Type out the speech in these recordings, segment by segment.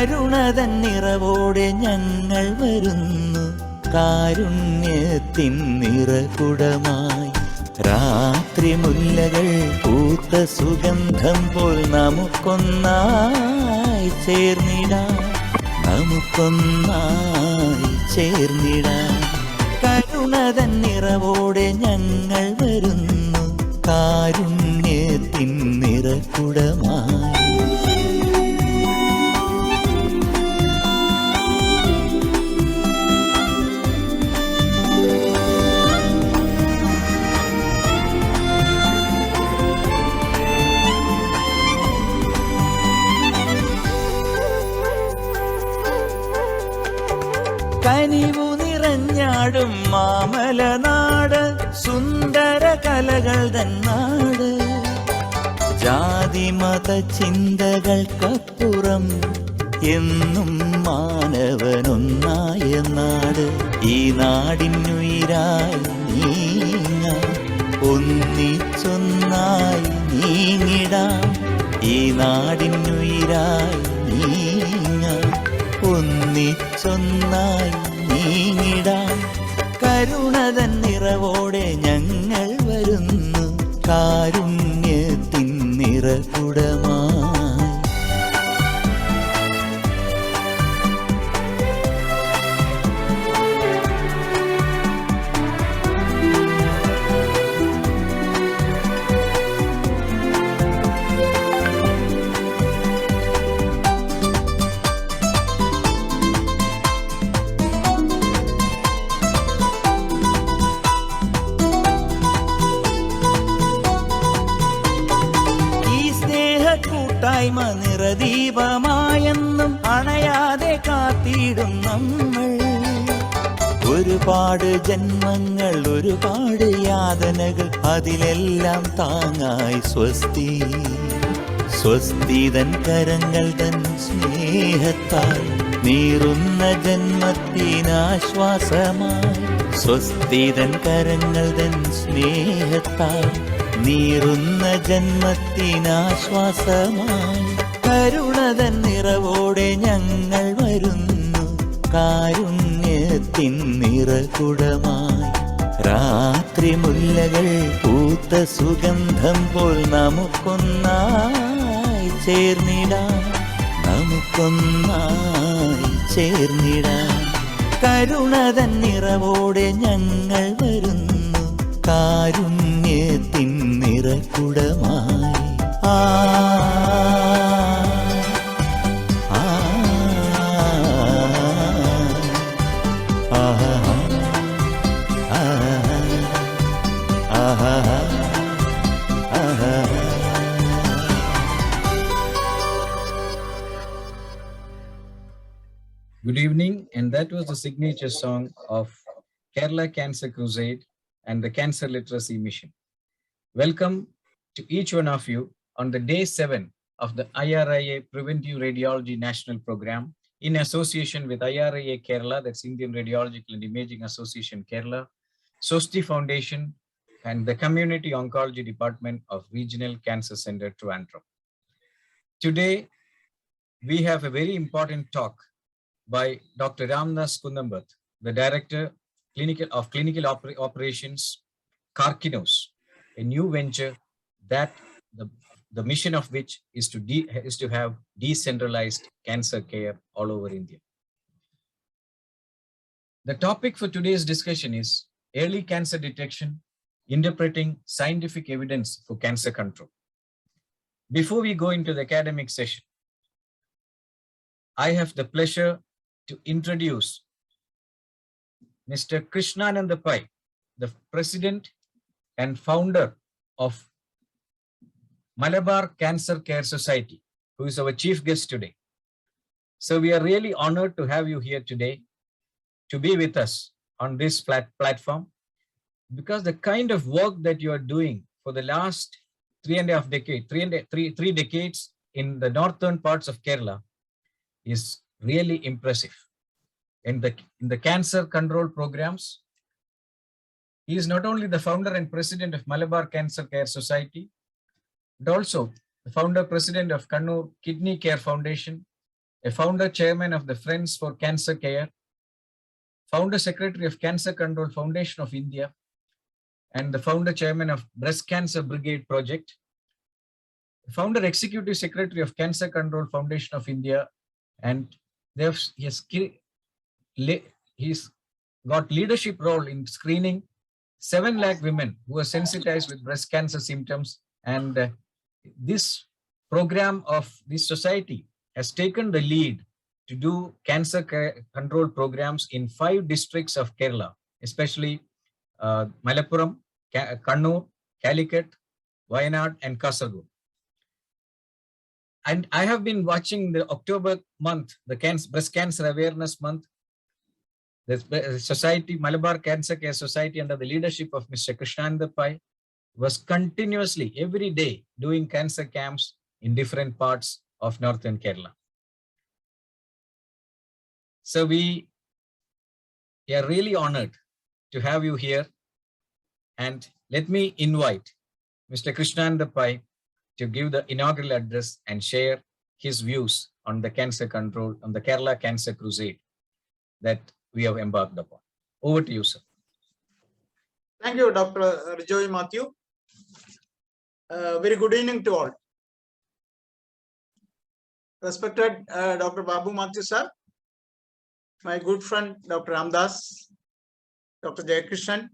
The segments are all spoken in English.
കരുണതൻ നിറവോടെ ഞങ്ങൾ വരുന്നു, കാരുണ്യത്തിൻ നിറകുടമായി. രാത്രി മുല്ലകൾ പൂത്ത സുഗന്ധം പോൽ നമുക്കൊന്നായി ചേർന്നിടാം, നമുക്കൊന്നായി ചേർന്നിടാം. കരുണതൻ നിറവോടെ ഞങ്ങൾ വരുന്നു, കാരുണ്യത്തിൻ നിറകുടമായി. കനിവു നിറഞ്ഞാടും മാമലനാട്, സുന്ദര കലകൾ തന്നാട്. ജാതിമത ചിന്തകൾക്കപ്പുറം എന്നും മാനവനൊന്നായ നാട്. ഈ നാടിനുയിരായി നീങ്ങാം, ഒന്നിച്ചൊന്നായി നീങ്ങിടാം. ഈ നാടിനുയിരായി നീങ്ങാം, ഒന്നിച്ചൊന്നായി നീങ്ങിടാം. കരുണതൻ നിറവോടെ ഞങ്ങൾ വരുന്നു, കാരുണ്യത്തിൻ നിറകുടമായി. കൂട്ടായ്മ നിറദീപമായെന്നും അണയാതെ കാത്തിടും നമ്മൾ. ഒരുപാട് ജന്മങ്ങൾ, ഒരുപാട് യാതനകൾ, അതിലെല്ലാം താങ്ങായി സ്വസ്തി. സ്വസ്തിതൻ കരങ്ങൾ തൻ സ്നേഹത്താൽ നീറുന്ന ജന്മത്തിനാശ്വാസമായി. സ്വസ്തിതൻ കരങ്ങൾ തൻ സ്നേഹത്താൽ നീറുന്ന ജന്മത്തിനാശ്വാസമായി. കരുണതൻ നിറവോടെ ഞങ്ങൾ വരുന്നു, കാരുണ്യത്തിൻ നിറകുടമായി. രാത്രി മുല്ലകൾ പൂത്ത സുഗന്ധം പോൽ നമുക്കൊന്നായി ചേർന്നിടാം, നമുക്കൊന്നായി ചേർന്നിടാം. കരുണതൻ നിറവോടെ ഞങ്ങൾ വരുന്നു, കാരുണ്യത്തിൻ നിറകുടമായി. ആ Good evening, and that was the signature song of Kerala Cancer Crusade and the Cancer Literacy Mission. Welcome to each one of you on the day 7 of the IRIA Preventive Radiology National Program in association with IRIA Kerala, that's Indian Radiological and Imaging Association Kerala, SOSTI Foundation, and the Community Oncology Department of Regional Cancer Center, Trivandrum. Today, we have a very important talk by Dr. Ramdas Kundambath, the Director of Clinical Operations, Karkinos, a new venture that the mission of which is to have decentralized cancer care all over India. The topic for today's discussion is early cancer detection, interpreting scientific evidence for cancer control. Before we go into the academic session, I have the pleasure to introduce Mr. Krishnananda Pai, the President and founder of Malabar Cancer Care Society, who is our chief guest today. So we are really honored to have you here today to be with us on this platform, because the kind of work that you are doing for the last 3 decades in the northern parts of Kerala is really impressive. In the cancer control programs, he is not only the founder and president of Malabar Cancer Care Society, but also the founder president of Kannur Kidney Care Foundation a founder chairman of the Friends for Cancer Care, founder secretary of Cancer Control Foundation of India, and the founder chairman of Breast Cancer Brigade Project, founder executive secretary of Cancer Control Foundation of India, and he's got leadership role in screening 7 lakh women who are sensitized with breast cancer symptoms. And this program of this society has taken the lead to do cancer control programs in 5 districts of Kerala, especially Malappuram, Kannur, Calicut, Wayanad, and Kasaragod. And I have been watching the October month, the Breast Cancer Awareness Month. The society, Malabar Cancer Care Society, under the leadership of Mr. Krishnananda Pai, was continuously every day doing cancer camps in different parts of northern Kerala. So we are really honored to have you here. And let me invite Mr. Krishnananda Pai to give the inaugural address and share his views on the cancer control, on the Kerala Cancer Crusade that we have embarked upon. Over to you, sir. Thank you, Dr. Rijoy Matthew. Very good evening to all. Respected Dr. Babu Matthew sir, my good friend Dr. Ramdas, Dr. Jayakrishnan,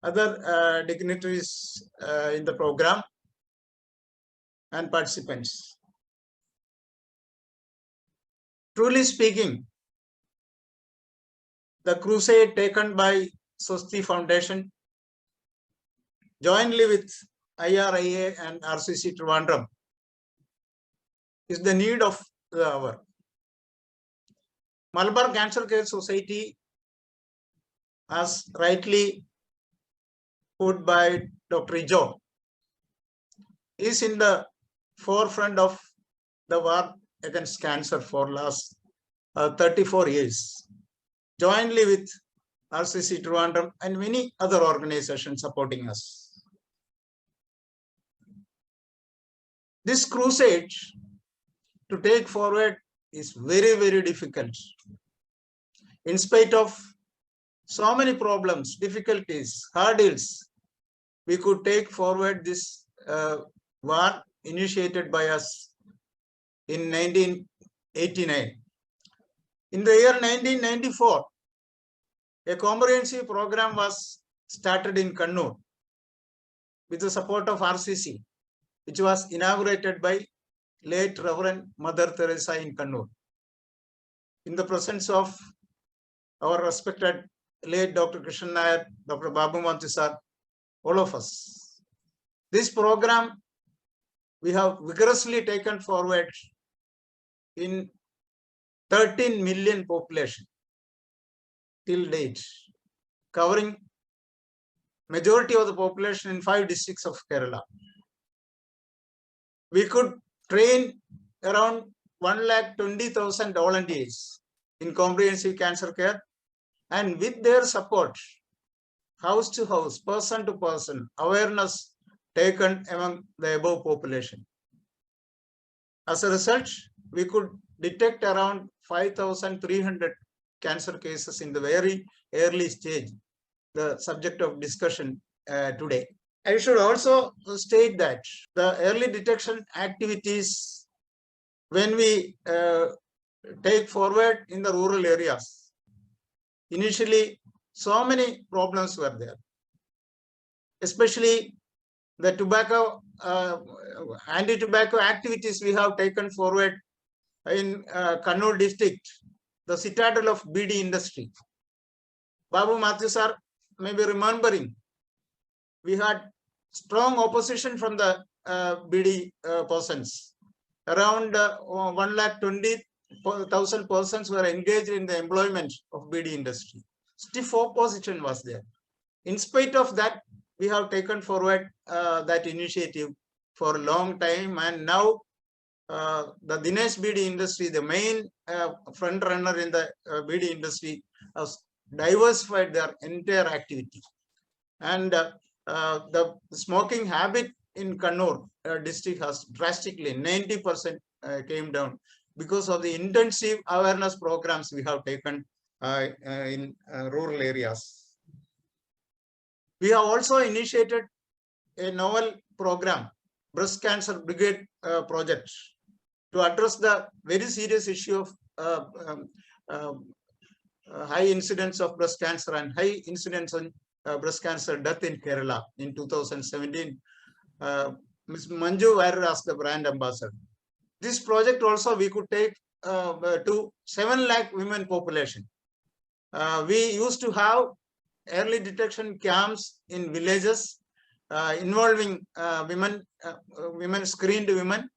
other dignitaries in the program, and participants. Truly speaking, the crusade taken by Swasti Foundation, jointly with IRIA and RCC Trivandrum, is the need of the hour. Malabar Cancer Care Society, as rightly put by Dr. Rijo, is in the forefront of the war against cancer for last 34 years, jointly with RCC Trivandrum and many other organizations supporting us. This crusade to take forward is very, very difficult. In spite of so many problems, difficulties, hurdles, we could take forward this war initiated by us in 1989. In the year 1994, a comprehensive program was started in Kannur with the support of RCC, which was inaugurated by late Reverend Mother Teresa in Kannur, in the presence of our respected late Dr. Krishnan Nair, Dr. Babu Matthew sir, all of us. This program we have vigorously taken forward in 13 million population till date, covering majority of the population in 5 districts of Kerala. We could train around 120,000 volunteers in comprehensive cancer care, and with their support, house to house, person to person, awareness taken among the above population. As a result, we could detect around 5,300 cancer cases in the very early stage, the subject of discussion today. I should also state that the early detection activities, when we take forward in the rural areas, initially so many problems were there, especially the tobacco, anti-tobacco activities we have taken forward in Kannur district, the citadel of BD industry. Babu Matthew sir may be remembering, we had strong opposition from the BD persons. Around 120,000 persons were engaged in the employment of BD industry. Stiff opposition was there. In spite of that, we have taken forward that initiative for a long time, and now the Dinesh BD industry, the main front runner in the BD industry, has diversified their entire activity. And the smoking habit in Kannur district has drastically 90% came down because of the intensive awareness programs we have taken in rural areas. We have also initiated a novel program, Breast Cancer Brigade project, to address the very serious issue of high incidence of breast cancer and high incidence on breast cancer death in Kerala in 2017. Ms. Manju Vairur as the brand ambassador. This project also we could take to 7 lakh women population. We used to have early detection camps in villages involving women, screened women,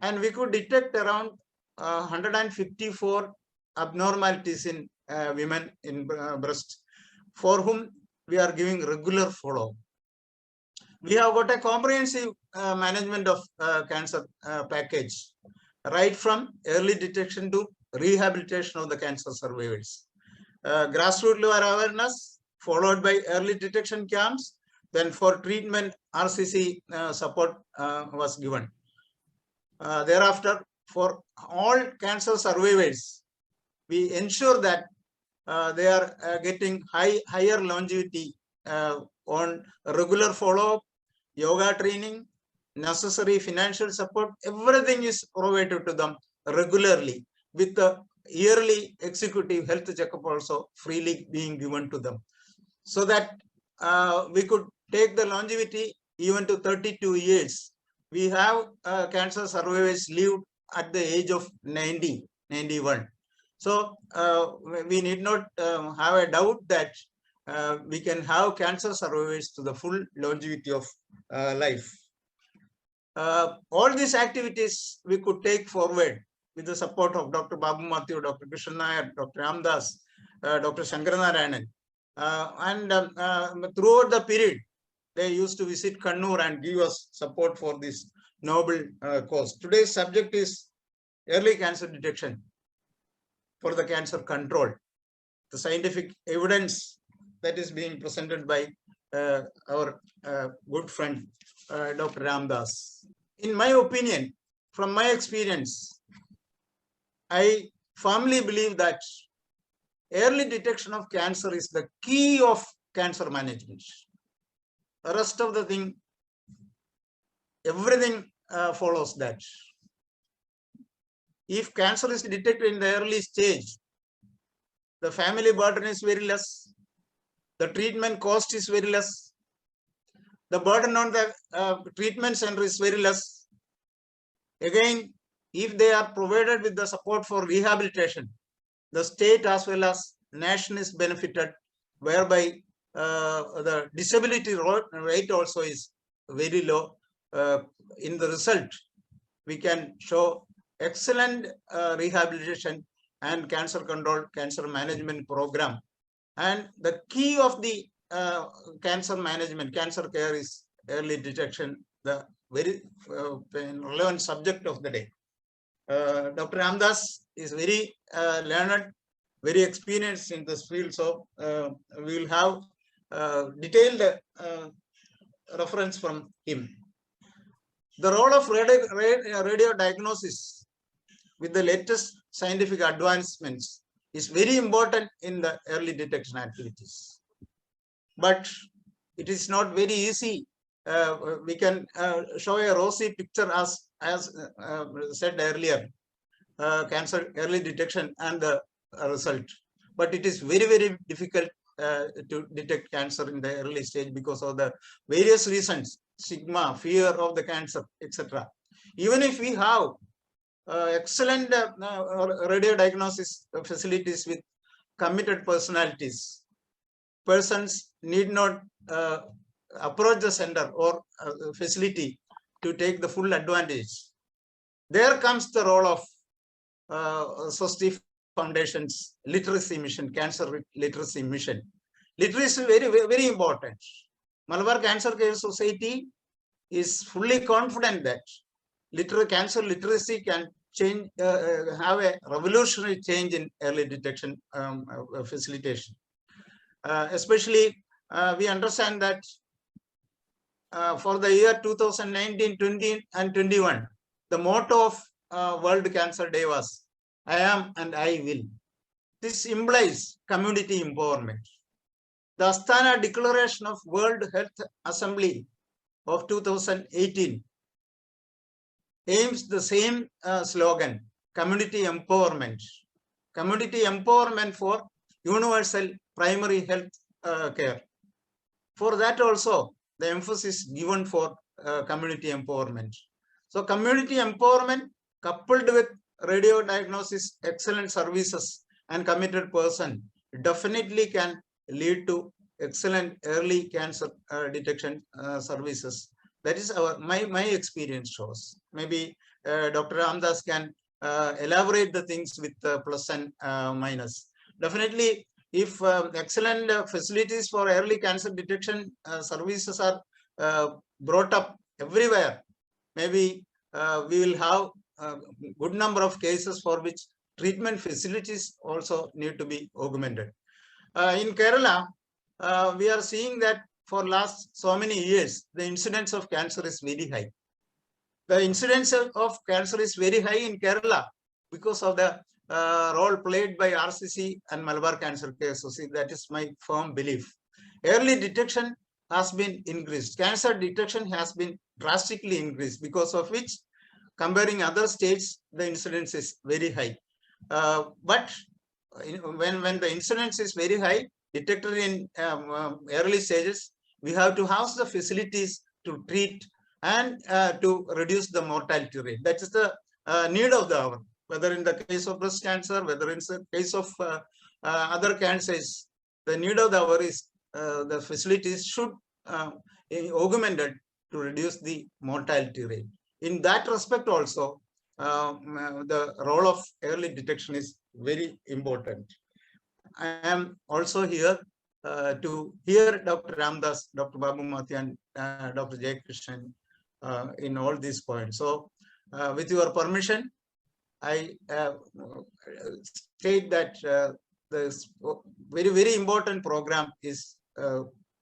and we could detect around 154 abnormalities in women in breast, for whom we are giving regular follow-up. We have got a comprehensive management of cancer package, right from early detection to rehabilitation of the cancer survivors. Grassroots level awareness, followed by early detection camps, then for treatment, RCC support was given. Thereafter, for all cancer survivors, we ensure that they are getting higher longevity on regular follow-up, yoga training, necessary financial support. Everything is provided to them regularly, with the yearly executive health checkup also freely being given to them, so that we could take the longevity even to 32 years. We have cancer survivors lived at the age of 90, 91. So we need not have a doubt that we can have cancer survivors to the full longevity of life. All these activities we could take forward with the support of Dr. Babu Matthew, Dr. Krishnan Nair, Dr. Ramdas, Dr. Shankaranarayanan. And throughout the period, they used to visit Kannur and give us support for this noble cause. Today's subject is early cancer detection for the cancer control. The scientific evidence that is being presented by our good friend, Dr. Ramdas. In my opinion, from my experience, I firmly believe that early detection of cancer is the key of cancer management. The rest of the thing, everything follows that. If cancer is detected in the early stage, the family burden is very less, the treatment cost is very less, the burden on the treatment center is very less. Again, if they are provided with the support for rehabilitation, the state as well as nation is benefited, whereby the disability rate also is very low. In the result, we can show excellent rehabilitation and cancer control, cancer management program. And the key of the cancer management, cancer care is early detection, the very relevant subject of the day. Dr. Ramdas is very learned, very experienced in this field, so we will have detailed reference from him. The role of radio diagnosis with the latest scientific advancements is very important in the early detection activities. But it is not very easy. We can show a rosy picture as said earlier, cancer early detection and the result. But it is very, very difficult to detect cancer in the early stage because of the various reasons, stigma, fear of the cancer, etc. Even if we have excellent radio diagnosis facilities with committed personalities, persons need not approach the center or facility to take the full advantage. There comes the role of Swasti Foundation's literacy mission, cancer literacy mission. Literacy is very, very important. Malabar Cancer Care Society is fully confident that cancer literacy can change, have a revolutionary change in early detection facilitation. Especially, we understand that for the year 2019, 20, and 21, the motto of World Cancer Day was, I am and I will. This implies community empowerment. The Astana Declaration of World Health Assembly of 2018 aims the same slogan, community empowerment. Community empowerment for universal primary health care. For that also, the emphasis given for community empowerment. So community empowerment coupled with radio diagnosis, excellent services and committed person definitely can lead to excellent early cancer detection services. That is my experience shows. Maybe Dr. Ramdas can elaborate the things with plus and minus. Definitely, if excellent facilities for early cancer detection services are brought up everywhere, maybe we will have a good number of cases for which treatment facilities also need to be augmented. In Kerala, we are seeing that for last so many years, the incidence of cancer is very high. The incidence of cancer is very high in Kerala because of the role played by RCC and Malabar Cancer Care Association. That is my firm belief. Early detection has been increased. Cancer detection has been drastically increased, because of which, comparing other states, the incidence is very high. But when the incidence is very high, detected in early stages, we have to have the facilities to treat and to reduce the mortality rate. That is the need of the hour. Whether in the case of breast cancer, whether in the case of other cancers, the need of the hour is the facilities should be augmented to reduce the mortality rate. In that respect also, the role of early detection is very important. I am also here to hear Dr. Ramdas, Dr. Babu Mathia, and Dr. Jayakrishnan in all these points. So with your permission, I state that this very important program is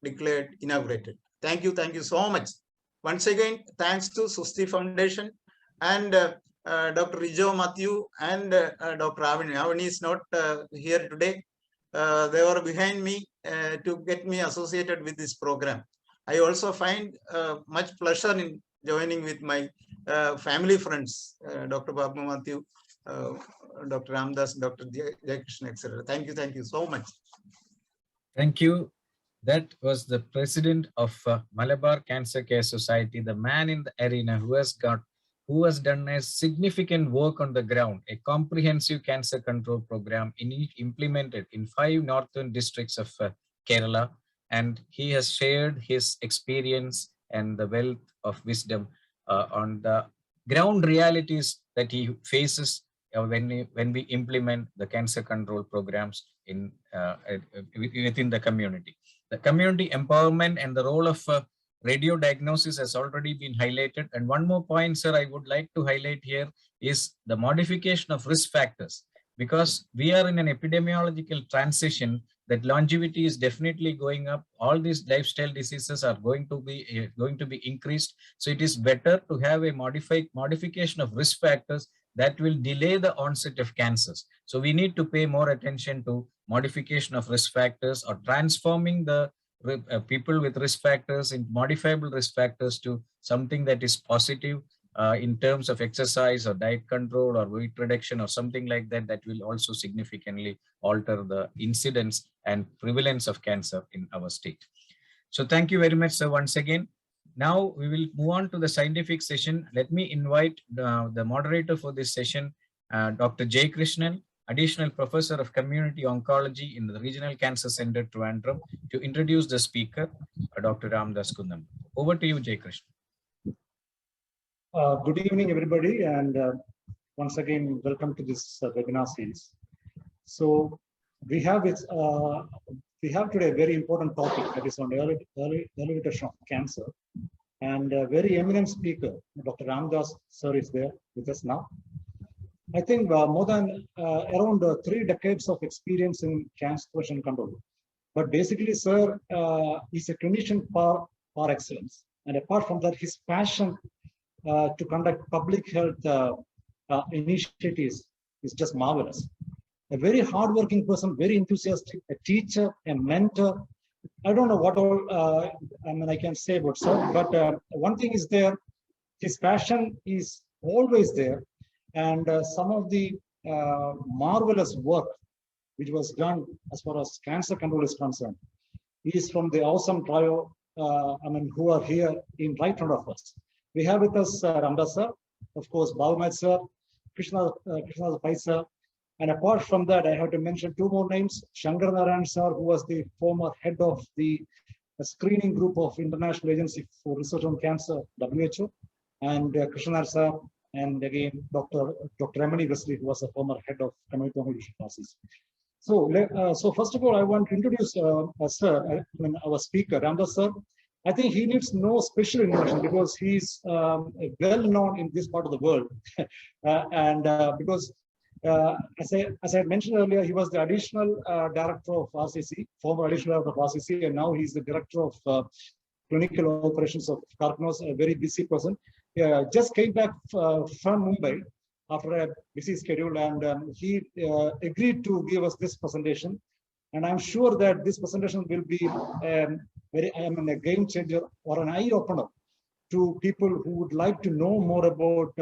declared inaugurated. Thank you so much. Once again, thanks to Susti Foundation and Dr. Rijo Matthew and Dr. Avani. Avani is not here today. They were behind me to get me associated with this program. I also find much pleasure in joining with my family friends, Dr. Babu Matthew, Dr. Ramdas, Dr. Jayakrishnan, etc. Thank you so much. Thank you. That was the president of Malabar Cancer Care Society, the man in the arena who has done a significant work on the ground, a comprehensive cancer control program implemented in 5 northern districts of Kerala. And he has shared his experience and the wealth of wisdom on the ground realities that he faces when we implement the cancer control programs within the community. The community empowerment and the role of radio diagnosis has already been highlighted. And one more point, sir, I would like to highlight here is the modification of risk factors, because we are in an epidemiological transition that longevity is definitely going up. All these lifestyle diseases are going to be increased. So it is better to have a modification of risk factors that will delay the onset of cancers. So we need to pay more attention to modification of risk factors, or transforming the people with risk factors in modifiable risk factors to something that is positive in terms of exercise or diet control or weight reduction or something like that, that will also significantly alter the incidence and prevalence of cancer in our state. So thank you very much, sir, once again. Now we will move on to the scientific session. Let me invite the moderator for this session, Dr. Jayakrishnan, Additional Professor of Community Oncology in the Regional Cancer Center, Trivandrum, to introduce the speaker, Dr. Ramdas Kundam. Over to you, Jayakrishnan. Good evening, everybody, and once again, welcome to this webinar series. So we have today a very important topic, that is on early detection of cancer, and a very eminent speaker, Dr. Ramdas sir, is there with us now. I think more than around 3 decades of experience in cancer prevention control. But basically, sir is a clinician par excellence, and apart from that, his passion to conduct public health initiatives is just marvelous. A very hardworking person, very enthusiastic, a teacher, a mentor. I don't know what all I can say about sir, but one thing is there, his passion is always there, and some of the marvelous work which was done as far as cancer control is concerned is from the awesome trio, who are here in right front of us. We have with us Ramdas sir, of course, Bhavamad sir, Krishna Pai sir, and apart from that, I have to mention two more names: Shankar Narayan sir, who was the former head of the screening group of International Agency for Research on Cancer, WHO, and Krishna sir, and again Dr. Emily Wesley, who was a former head of community oncology classes. So, first of all, I want to introduce sir, our speaker, Ramdas sir. I think he needs no special introduction because he's well known in this part of the world, because as I mentioned earlier, he was the additional director of RCC, former additional director of RCC, and now he's the director of clinical operations of Karknos, a very busy person. Just came back from Mumbai after a busy schedule, and he agreed to give us this presentation. And I'm sure that this presentation will be a game changer or an eye opener to people who would like to know more about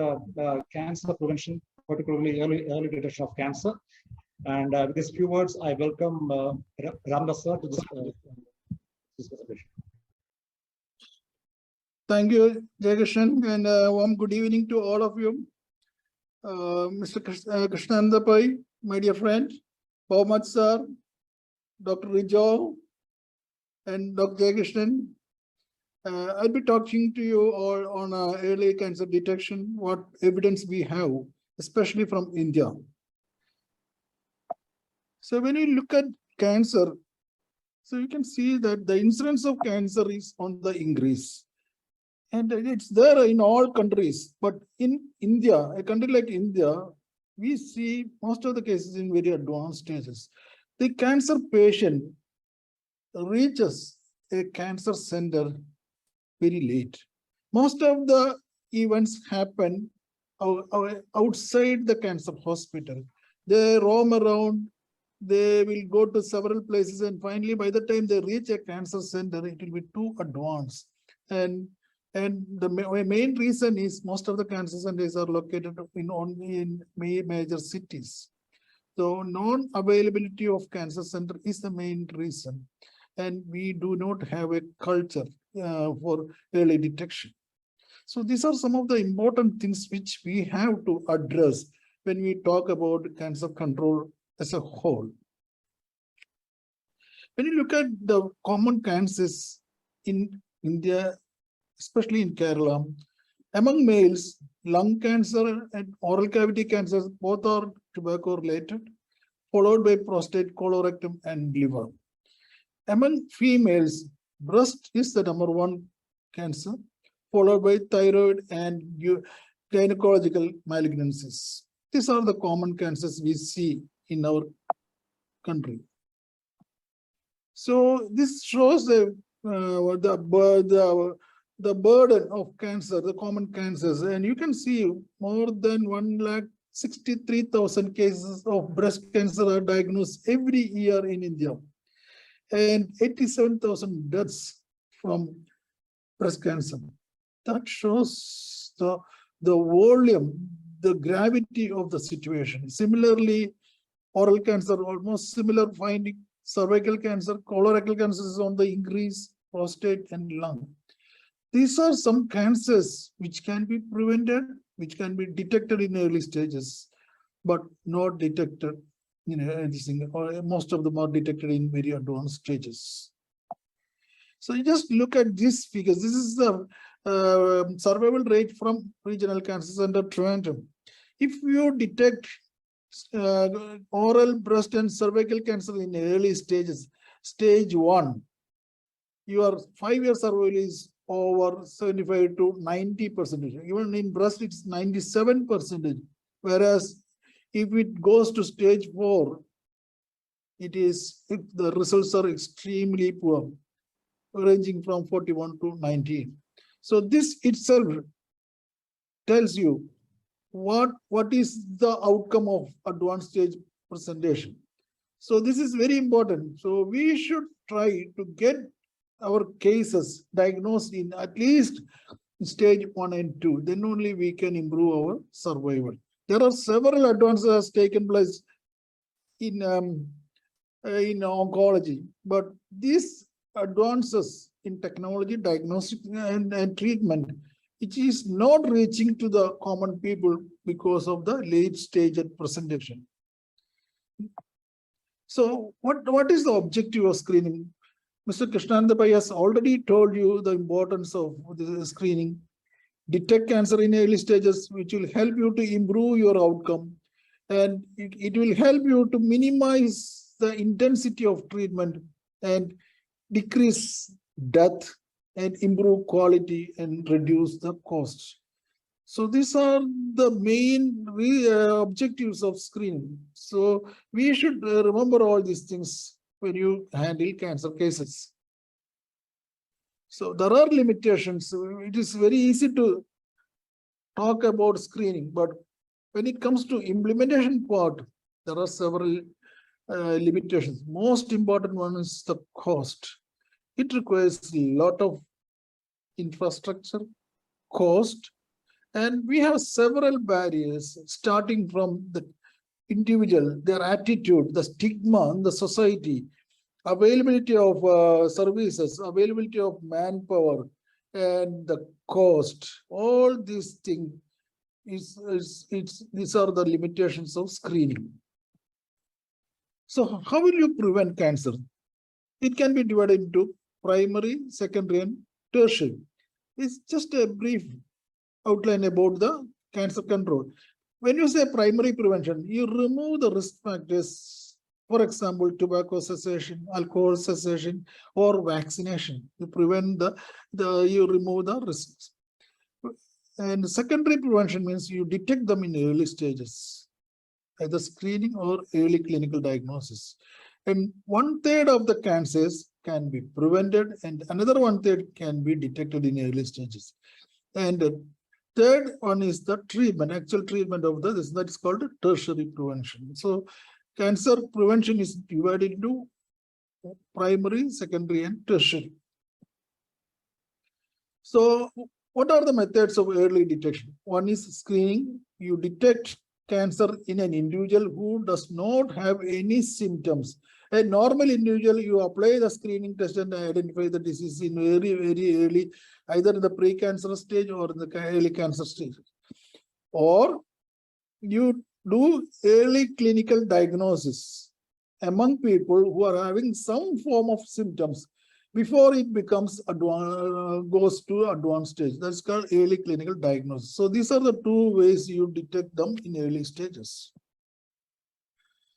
cancer prevention, particularly early detection of cancer. And with these few words, I welcome Ramdas sir to this presentation. Thank you, Jayakrishan, and warm good evening to all of you. Mr. Krishnananda Pai, my dear friend, Bhavamad sir, Dr. Rijo, and Dr. Jayakrishan. I'll be talking to you all on early cancer detection, what evidence we have, especially from India. So when you look at cancer, so you can see that the incidence of cancer is on the increase. And it's there in all countries, but in India, a country like India, we see most of the cases in very advanced stages. The cancer patient reaches a cancer center very late. Most of the events happen outside the cancer hospital. They roam around, they will go to several places, and finally, by the time they reach a cancer center, it will be too advanced. And the main reason is most of the cancer centers are located only in major cities. So non-availability of cancer center is the main reason. And we do not have a culture for early detection. So these are some of the important things which we have to address when we talk about cancer control as a whole. When you look at the common cancers in India, especially in Kerala, among males, lung cancer and oral cavity cancers both are tobacco related, followed by prostate, colorectal, and liver. Among females, breast is the #1 cancer, followed by thyroid and gynecological malignancies. These are the common cancers we see in our country. So this shows the burden of cancer, the common cancers, and you can see more than 163,000 cases of breast cancer are diagnosed every year in India, and 87,000 deaths from breast cancer. That shows the volume, the gravity of the situation. Similarly, oral cancer, almost similar finding. Cervical cancer, colorectal cancer is on the increase, prostate and lung. These are some cancers which can be prevented, which can be detected in early stages, but not detected in anything, or most of them are detected in very advanced stages. So you just look at these figures. This is the survival rate from Regional Cancer Center, Trivandrum. If you detect oral, breast and cervical cancer in early stages, stage 1, your 5-year survival is over 75 to 90%. Even in breast, it's 97%. Whereas if it goes to stage 4, it is, if the results are extremely poor, ranging from 41 to 19. So this itself tells you what is the outcome of advanced stage presentation. So this is very important. So we should try to get our cases diagnosed in at least stage 1 and 2. Then only we can improve our survival. There are several advances taken place in oncology, but these advances in technology, diagnostic and treatment, it is not reaching to the common people because of the late stage at presentation. So what is the objective of screening? Mr. Krishnananda Pai has already told you the importance of the screening. Detect cancer in early stages, which will help you to improve your outcome. And it will help you to minimize the intensity of treatment and decrease death and improve quality and reduce the cost. So these are the main objectives of screening. So we should remember all these things when you handle cancer cases. So there are limitations. It is very easy to talk about screening, but when it comes to implementation part, there are several limitations. Most important one is the cost. It requires a lot of infrastructure, cost, and we have several barriers starting from the individual, their attitude, the stigma in the society, availability of services, availability of manpower, and the cost. All these things these are the limitations of screening. So how will you prevent cancer? It can be divided into primary, secondary, and tertiary. It's just a brief outline about the cancer control. When you say primary prevention, you remove the risk factors, for example, tobacco cessation, alcohol cessation, or vaccination. You prevent you remove the risks. And secondary prevention means you detect them in early stages, either screening or early clinical diagnosis. And 1/3 of the cancers can be prevented, and another 1/3 can be detected in early stages. And the third one is the treatment, actual treatment of this, that is called tertiary prevention. So cancer prevention is divided into primary, secondary, and tertiary. So what are the methods of early detection? One is screening. You detect cancer in an individual who does not have any symptoms. A normal individual, you apply the screening test and identify the disease in very, very early, either in the pre-cancer stage or in the early cancer stage. Or you do early clinical diagnosis among people who are having some form of symptoms before it becomes goes to advanced stage. That's called early clinical diagnosis. So these are the two ways you detect them in early stages.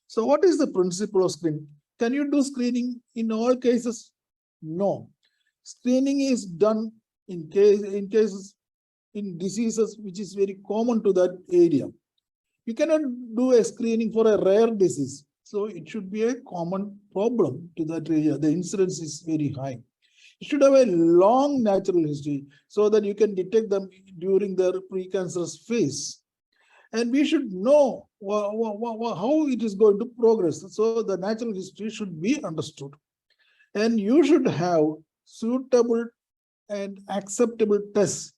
So what is the principle of screening? Can you do screening in all cases? No. Screening is done in cases in diseases which is very common to that area. You cannot do a screening for a rare disease. So it should be a common problem to that area. The incidence is very high. You should have a long natural history so that you can detect them during their precancerous phase. And we should know how it is going to progress. So the natural history should be understood. And you should have suitable and acceptable tests,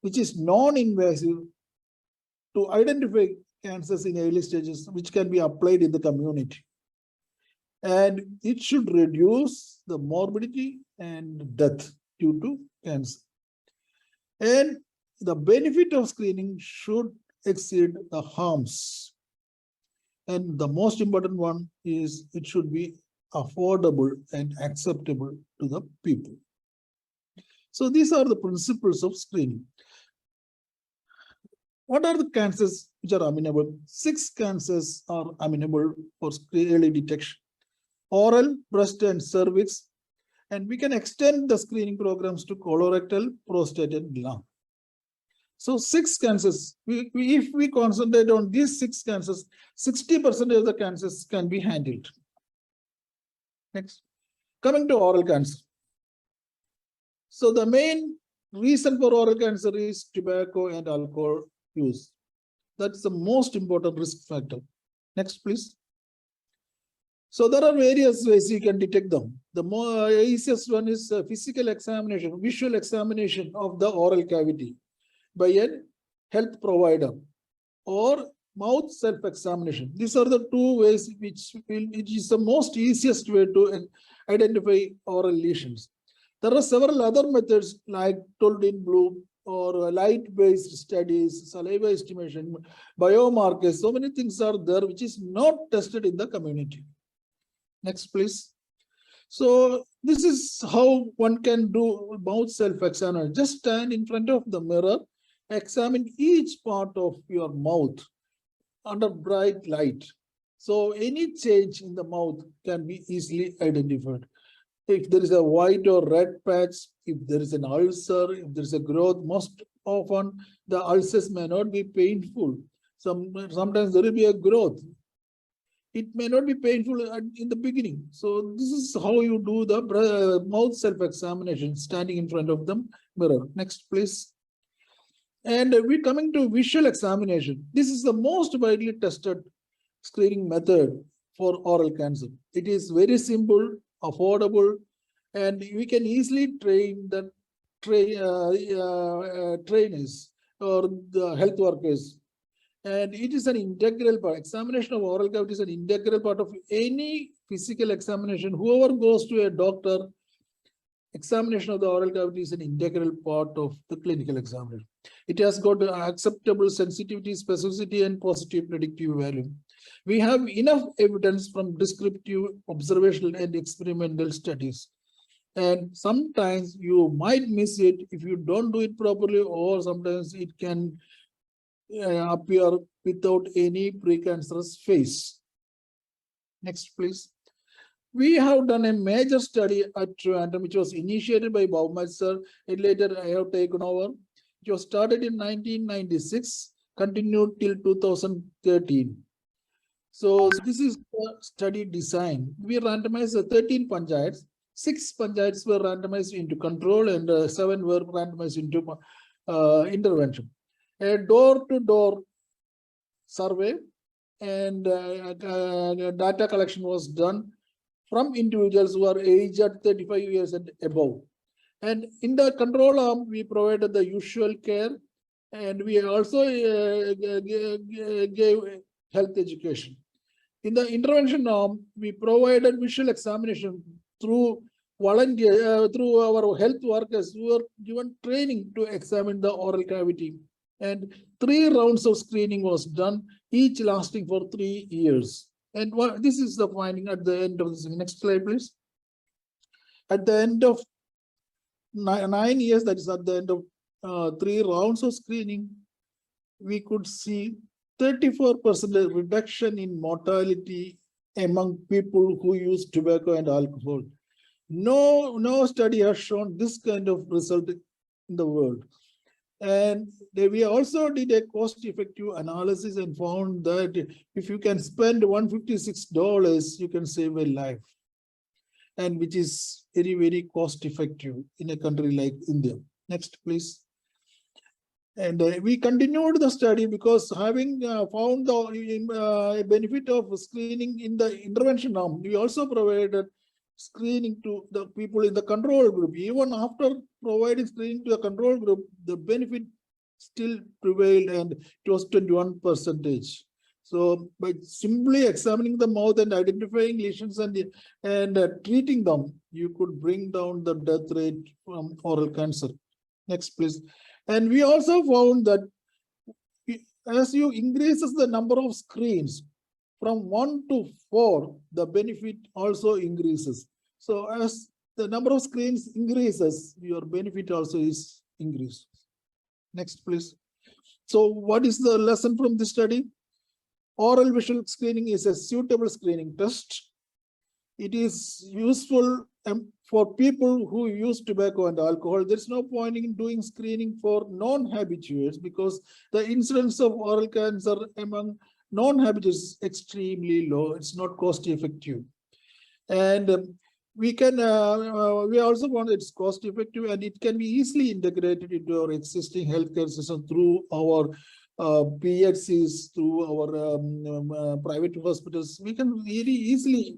which is non-invasive, to identify cancers in early stages, which can be applied in the community. And it should reduce the morbidity and death due to cancer. And the benefit of screening should exceed the harms. And the most important one is it should be affordable and acceptable to the people. So these are the principles of screening. What are the cancers which are amenable? 6 cancers are amenable for early detection: oral, breast, and cervix. And we can extend the screening programs to colorectal, prostate, and lung. So 6 cancers, if we concentrate on these 6 cancers, 60% of the cancers can be handled. Next, coming to oral cancer. So the main reason for oral cancer is tobacco and alcohol use. That's the most important risk factor. Next, please. So there are various ways you can detect them. The more easiest one is physical examination, visual examination of the oral cavity by a health provider, or mouth self-examination. These are the two ways which is the most easiest way to identify oral lesions. There are several other methods like told in blue or light-based studies, saliva estimation, biomarkers. So many things are there which is not tested in the community. Next, please. So this is how one can do mouth self-examination. Just stand in front of the mirror, examine each part of your mouth under bright light. So any change in the mouth can be easily identified. If there is a white or red patch, if there is an ulcer, if there is a growth, most often the ulcers may not be painful. Sometimes there will be a growth. It may not be painful in the beginning. So this is how you do the mouth self-examination, standing in front of the mirror. Next, please. And we're coming to visual examination. This is the most widely tested screening method for oral cancer. It is very simple, affordable, and we can easily train the trainers or the health workers. And it is an integral part. Examination of oral cavity is an integral part of any physical examination. Whoever goes to a doctor, examination of the oral cavity is an integral part of the clinical examination. It has got acceptable sensitivity, specificity, and positive predictive value. We have enough evidence from descriptive, observational, and experimental studies. And sometimes you might miss it if you don't do it properly, or sometimes it can appear without any precancerous phase. Next, please. We have done a major study at Trivandrum, which was initiated by Baumat sir, and later I have taken over. It was started in 1996, continued till 2013. So this is the study design. We randomized 13 panchayats. 6 panchayats were randomized into control, and 7 were randomized into intervention. A door-to-door survey and data collection was done from individuals who are aged at 35 years and above. And in the control arm, we provided the usual care, and we also gave health education. In the intervention arm, we provided visual examination through through our health workers who were given training to examine the oral cavity. And 3 rounds of screening was done, each lasting for 3 years. And this is the finding at the end of this. Next slide, please. At the end of 9 years, that is at the end of 3 rounds of screening, we could see 34% reduction in mortality among people who use tobacco and alcohol. No study has shown this kind of result in the world. And we also did a cost-effective analysis and found that if you can spend $156, you can save a life, and which is very, very cost-effective in a country like India. Next, please. And we continued the study because having found the benefit of screening in the intervention arm, we also provided screening to the people in the control group. Even after providing screening to the control group, the benefit still prevailed, and it was 21%. So by simply examining the mouth and identifying lesions and treating them, you could bring down the death rate from oral cancer. Next, please. And we also found that as you increases the number of screens from 1 to 4, the benefit also increases. So as the number of screens increases, your benefit also is increased. Next, please. So what is the lesson from this study? Oral visual screening is a suitable screening test. It is useful for people who use tobacco and alcohol. There's no point in doing screening for non-habituates because the incidence of oral cancer among non-habituates is extremely low. It's not cost effective. And we can, we also found it's cost effective, and it can be easily integrated into our existing healthcare system through our PHCs, through our private hospitals, we can very easily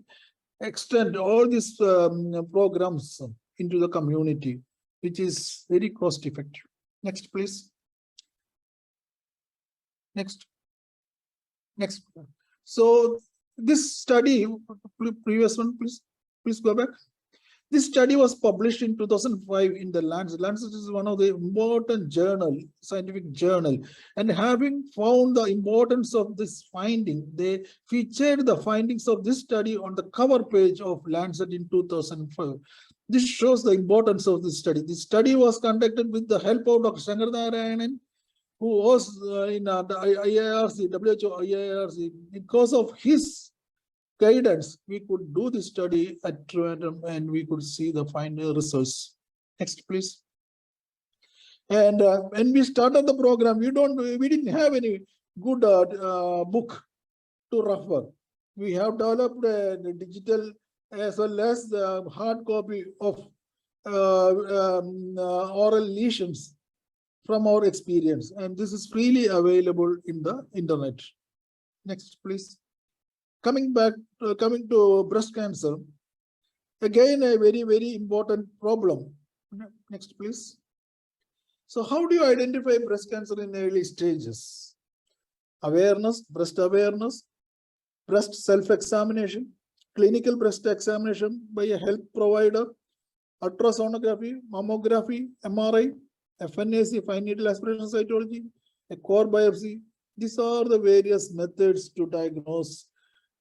extend all these programs into the community, which is very cost effective. Next, please. Next. So this study, previous one, please go back. This study was published in 2005 in the Lancet. Lancet is one of the important scientific journal, and having found the importance of this finding, they featured the findings of this study on the cover page of Lancet in 2005. This shows the importance of this study. This study was conducted with the help of Dr. Shankar Narayanan, who was in the IIRC, WHO IIRC. Because of his guidance, we could do this study at random and we could see the final results. Next, please. And when we started the program, we didn't have any good book to refer. We have developed a digital as well as the hard copy of oral lesions from our experience, and this is freely available in the internet. Next, please. Coming to breast cancer, again a very, very important problem. Next, please. So how do you identify breast cancer in early stages? Awareness, breast self-examination, clinical breast examination by a health provider, ultrasonography, mammography, MRI, FNAC, fine needle aspiration cytology, a core biopsy. These are the various methods to diagnose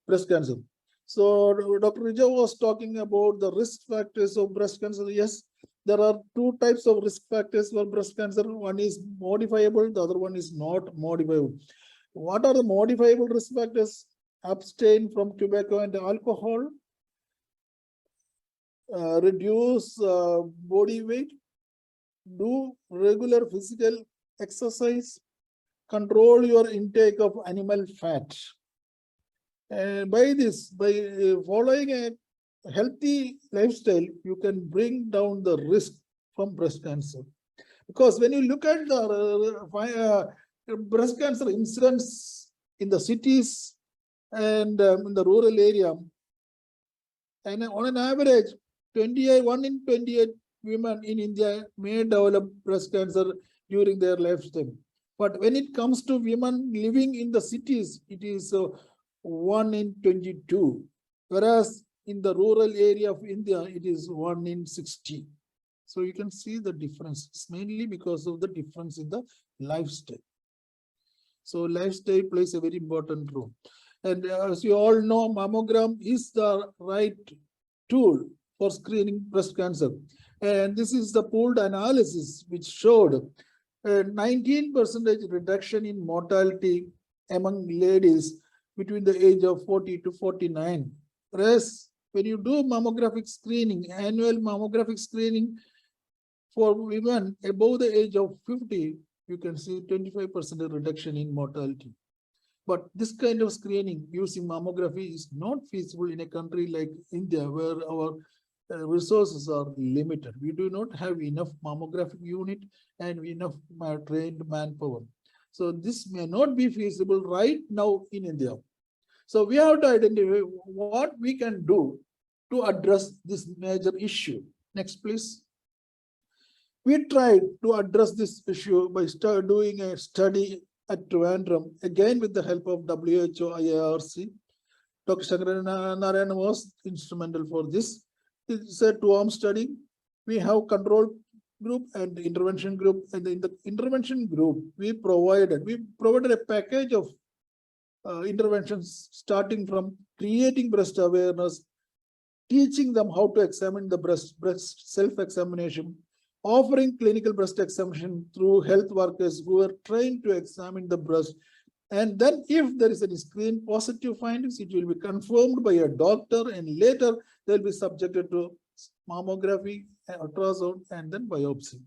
breast cancer. So Dr. Rija was talking about the risk factors of breast cancer. Yes, there are two types of risk factors for breast cancer. One is modifiable, the other one is not modifiable. What are the modifiable risk factors? Abstain from tobacco and alcohol, reduce body weight, do regular physical exercise, control your intake of animal fat. And by following a healthy lifestyle, you can bring down the risk from breast cancer. Because when you look at the breast cancer incidence in the cities and in the rural area, and on an average, 1 in 28 women in India may develop breast cancer during their lifetime. But when it comes to women living in the cities, it is 1 in 22. Whereas in the rural area of India, it is 1 in 60. So you can see the difference. It's mainly because of the difference in the lifestyle. So lifestyle plays a very important role. And as you all know, mammogram is the right tool for screening breast cancer. And this is the pooled analysis which showed a 19% reduction in mortality among ladies between the age of 40 to 49. Whereas when you do mammographic screening, annual mammographic screening for women above the age of 50, you can see 25% reduction in mortality. But this kind of screening using mammography is not feasible in a country like India, where our resources are limited. We do not have enough mammographic unit and enough trained manpower. So this may not be feasible right now in India. So we have to identify what we can do to address this major issue. Next, please. We tried to address this issue by doing a study at Trivandrum, again with the help of WHO IIRC. Dr. Shankar Narayanan was instrumental for this. It's a 2-arm study. We have control group and intervention group. And in the intervention group, we provided a package of interventions, starting from creating breast awareness, teaching them how to examine the breast self-examination, offering clinical breast examination through health workers who are trained to examine the breast. And then if there is any screen positive findings, it will be confirmed by a doctor, and later they'll be subjected to mammography, ultrasound, and then biopsy.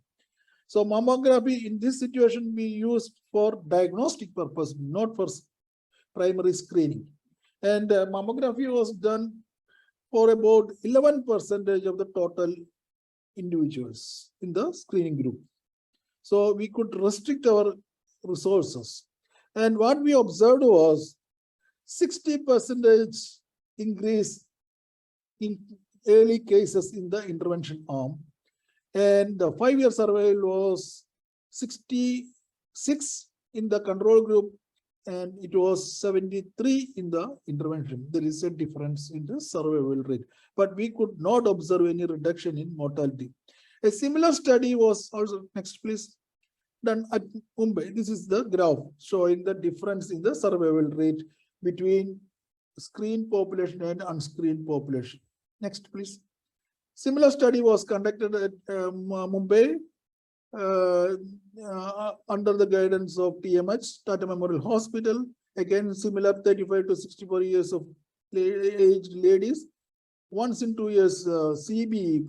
So mammography in this situation we used for diagnostic purpose, not for primary screening. And mammography was done for about 11% of the total individuals in the screening group. So we could restrict our resources. And what we observed was 60% increase in early cases in the intervention arm. And the 5-year survival was 66 in the control group, and it was 73 in the intervention. There is a difference in the survival rate, but we could not observe any reduction in mortality. A similar study was also, next please, done at Mumbai. This is the graph showing the difference in the survival rate between screened population and unscreened population. Next, please. Similar study was conducted at Mumbai under the guidance of TMH, Tata Memorial Hospital. Again, similar 35 to 64 years of aged ladies. Once in 2 years CB,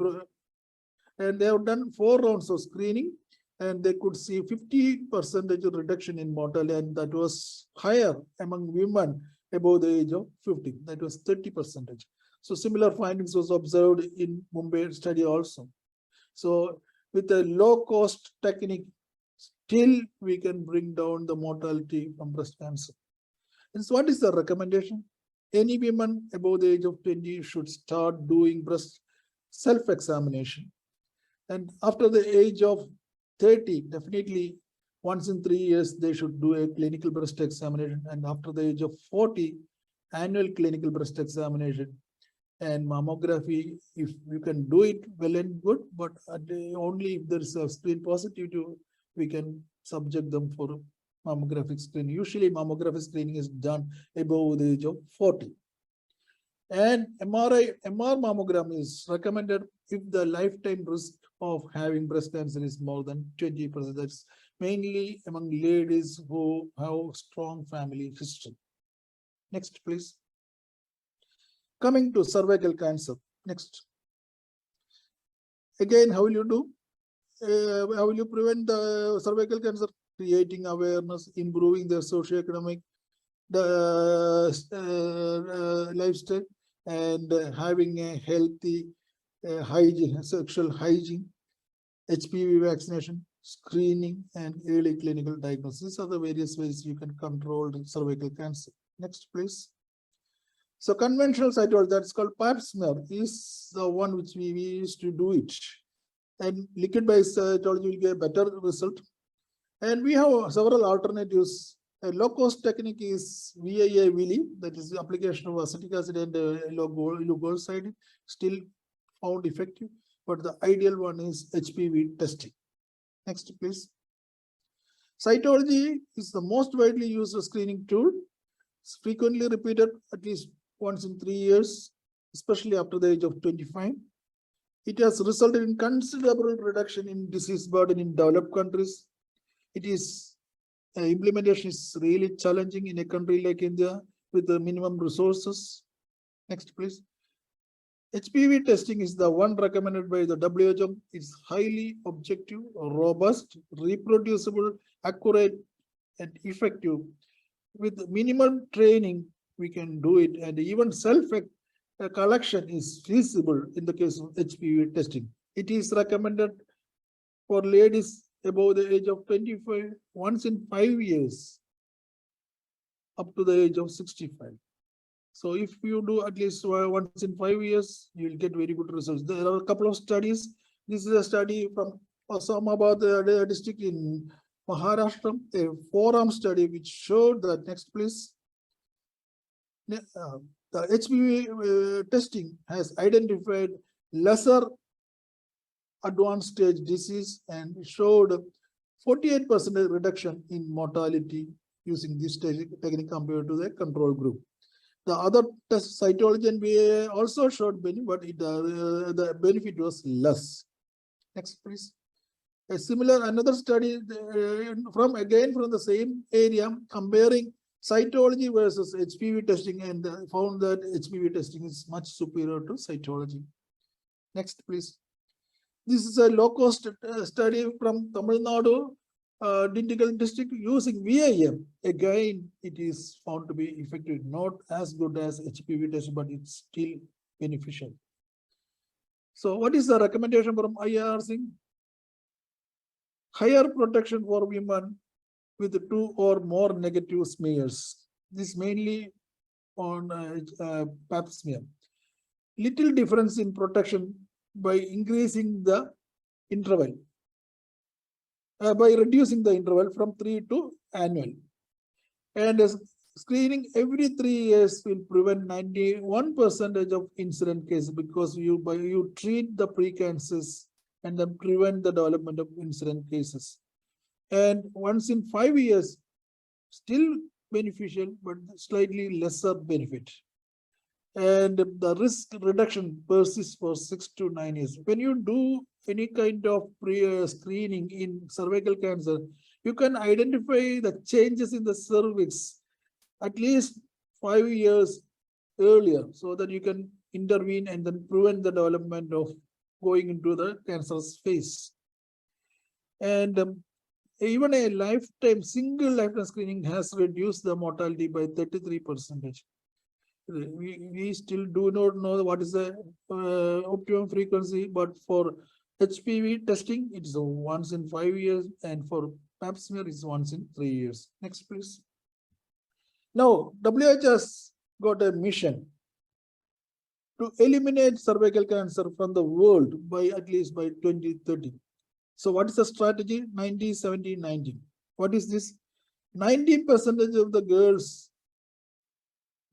and they have done 4 rounds of screening, and they could see 50% reduction in mortality, and that was higher among women above the age of 50. That was 30%. So similar findings was observed in Mumbai study also. So with a low cost technique, still we can bring down the mortality from breast cancer. And so what is the recommendation? Any women above the age of 20 should start doing breast self-examination. And after the age of 30, definitely once in 3 years, they should do a clinical breast examination. And after the age of 40, annual clinical breast examination. And mammography, if you can do it, well and good, but only if there is a screen positivity, we can subject them for mammographic screening. Usually mammographic screening is done above the age of 40. And MR mammogram is recommended if the lifetime risk of having breast cancer is more than 20%. That's mainly among ladies who have strong family history. Next, please. Coming to cervical cancer. Next. Again, how will you do? How will you prevent the cervical cancer? Creating awareness, improving their socioeconomic lifestyle, and having a healthy hygiene, sexual hygiene, HPV vaccination, screening, and early clinical diagnosis. These are the various ways you can control cervical cancer. Next, please. So conventional cytology, that's called Pap smear, is the one which we used to do it. And liquid biopsy cytology will get a better result. And we have several alternatives. A low-cost technique is VIA-Willi, that is the application of acetic acid and glucoside, still found effective, but the ideal one is HPV testing. Next, please. Cytology is the most widely used screening tool. It's frequently repeated at least once in 3 years, especially after the age of 25. It has resulted in considerable reduction in disease burden in developed countries. It is implementation is really challenging in a country like India with the minimum resources. Next, please. HPV testing is the one recommended by the WHO. It's highly objective, robust, reproducible, accurate, and effective. With minimal training, we can do it, and even self-collection is feasible in the case of HPV testing. It is recommended for ladies above the age of 25 once in 5 years up to the age of 65. So if you do at least once in 5 years, you will get very good results. There are a couple of studies. This is a study from Osmanabad district in Maharashtra, a 4-arm study which showed that, next please, the HPV testing has identified lesser advanced stage disease and showed 48% reduction in mortality using this technique compared to the control group. The other test, cytology and VA, also showed benefit, but the benefit was less. Next, please. A similar, another study from the same area, comparing cytology versus HPV testing, and found that HPV testing is much superior to cytology. Next, please. This is a low-cost study from Tamil Nadu, Dindigul district, using VIM. Again, it is found to be effective, not as good as HPV test, but it's still beneficial. So what is the recommendation from IRC? Higher protection for women with 2 or more negative smears. This mainly on pap smear. Little difference in protection by increasing the interval, by reducing the interval from 3 to annual. And screening every 3 years will prevent 91% of incident cases, because you treat the precancers and then prevent the development of incident cases. And once in 5 years, still beneficial, but slightly lesser benefit. And the risk reduction persists for 6 to 9 years. When you do any kind of screening in cervical cancer, you can identify the changes in the cervix at least 5 years earlier, so that you can intervene and then prevent the development of going into the cancerous phase. And even a single lifetime screening has reduced the mortality by 33%. We still do not know what is the optimum frequency, but for HPV testing, it's once in 5 years, and for pap smear is once in 3 years. Next, please. Now, WHO has got a mission to eliminate cervical cancer from the world by at least by 2030. So what is the strategy? 90, 70, 90. What is this? 90% of the girls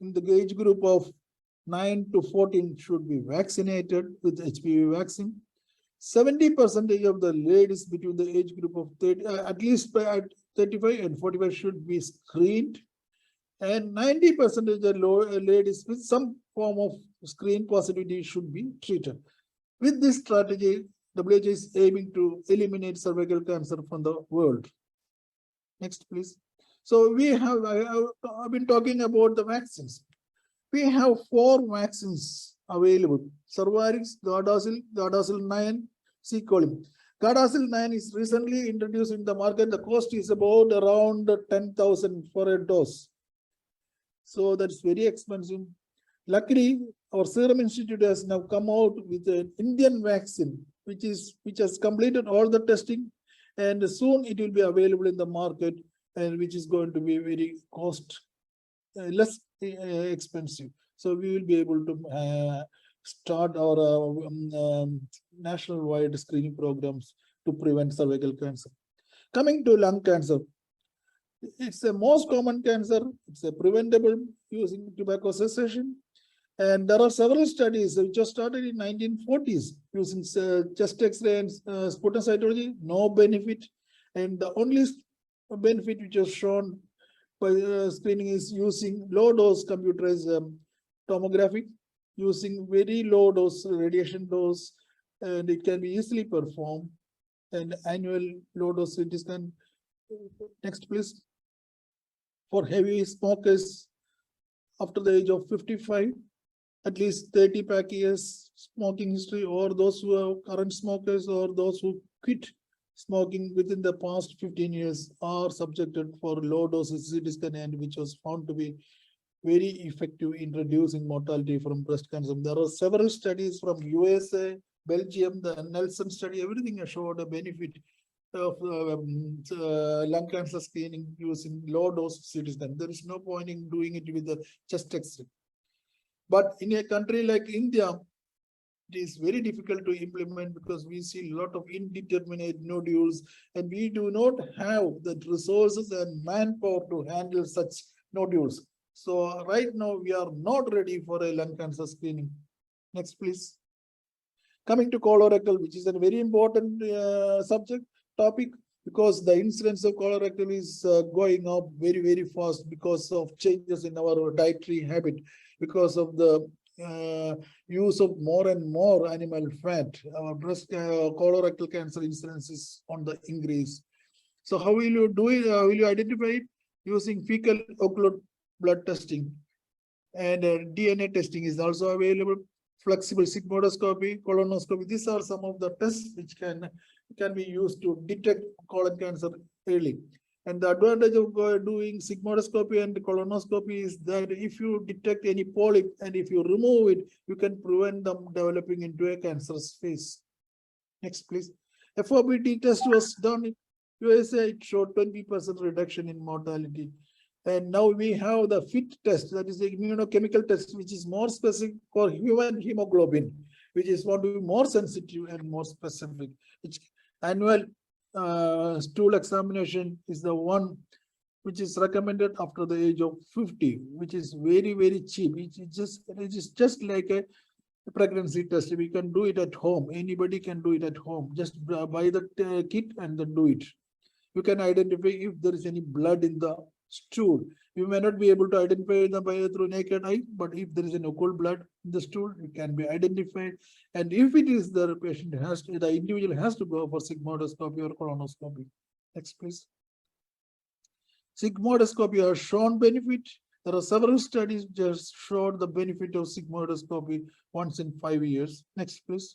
in the age group of 9 to 14 should be vaccinated with HPV vaccine. 70% of the ladies between the age group of 30, at least by 35 and 45 should be screened. And 90% of the ladies with some form of screen positivity should be treated. With this strategy, WHO is aiming to eliminate cervical cancer from the world. Next, please. So I've been talking about the vaccines. We have 4 vaccines available: Cervarix, Gardasil, Gardasil 9, Sequoia. Gardasil 9 is recently introduced in the market. The cost is about around 10,000 for a dose. So that's very expensive. Luckily, our Serum Institute has now come out with an Indian vaccine, which has completed all the testing, and soon it will be available in the market, and which is going to be very less expensive. So we will be able to start our national-wide screening programs to prevent cervical cancer. Coming to lung cancer, it's the most common cancer. It's a preventable using tobacco cessation. And there are several studies which were started in 1940s using chest X-ray and sputum cytology, no benefit. And the only benefit which was shown by screening is using low-dose computerized tomography, using very low-dose radiation dose, and it can be easily performed. And annual low-dose CT scan. Next, please. For heavy smokers after the age of 55, at least 30 pack years smoking history, or those who are current smokers, or those who quit smoking within the past 15 years are subjected for low doses CT scan, and which was found to be very effective in reducing mortality from breast cancer. There are several studies from USA, Belgium, the Nelson study, everything has showed a benefit of lung cancer screening using low dose CT scan. There is no point in doing it with the chest X-ray. But in a country like India, it is very difficult to implement because we see a lot of indeterminate nodules, and we do not have the resources and manpower to handle such nodules. So right now we are not ready for a lung cancer screening. Next, please. Coming to colorectal, which is a very important topic, because the incidence of colorectal is going up very, very fast because of changes in our dietary habit, because of the use of more and more animal fat. Our breast colorectal cancer incidence is on the increase. So how will you do it? Will you identify it? Using fecal occult blood testing, and DNA testing is also available. Flexible sigmoidoscopy, colonoscopy. These are some of the tests which can be used to detect colon cancer early. And the advantage of doing sigmoidoscopy and colonoscopy is that if you detect any polyp and if you remove it, you can prevent them developing into a cancerous phase. Next, please. FOBT test was done USA, it showed 20% reduction in mortality. And now we have the FIT test, that is the immunochemical test, which is more specific for human hemoglobin, which is want to be more sensitive and more specific. Which annual stool examination is the one which is recommended after the age of 50, which is very, very cheap. It is just like a pregnancy test. We can do it at home. Anybody can do it at home. Just buy the kit and then do it. You can identify if there is any blood in the stool. You may not be able to identify them through naked eye, but if there is an occult blood in the stool, it can be identified. And if it is the patient has to, the individual has to go for sigmoidoscopy or colonoscopy. Next, please. Sigmoidoscopy has shown benefit. There are several studies just showed the benefit of sigmoidoscopy once in 5 years. Next, please.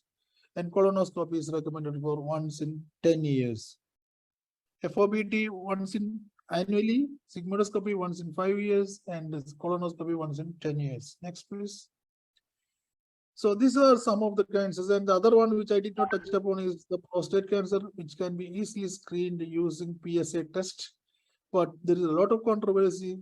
And colonoscopy is recommended for once in 10 years. FOBT once in annually, sigmoidoscopy once in 5 years, and colonoscopy once in 10 years. Next, please. So these are some of the cancers, and the other one which I did not touch upon is the prostate cancer, which can be easily screened using PSA test. But there is a lot of controversy.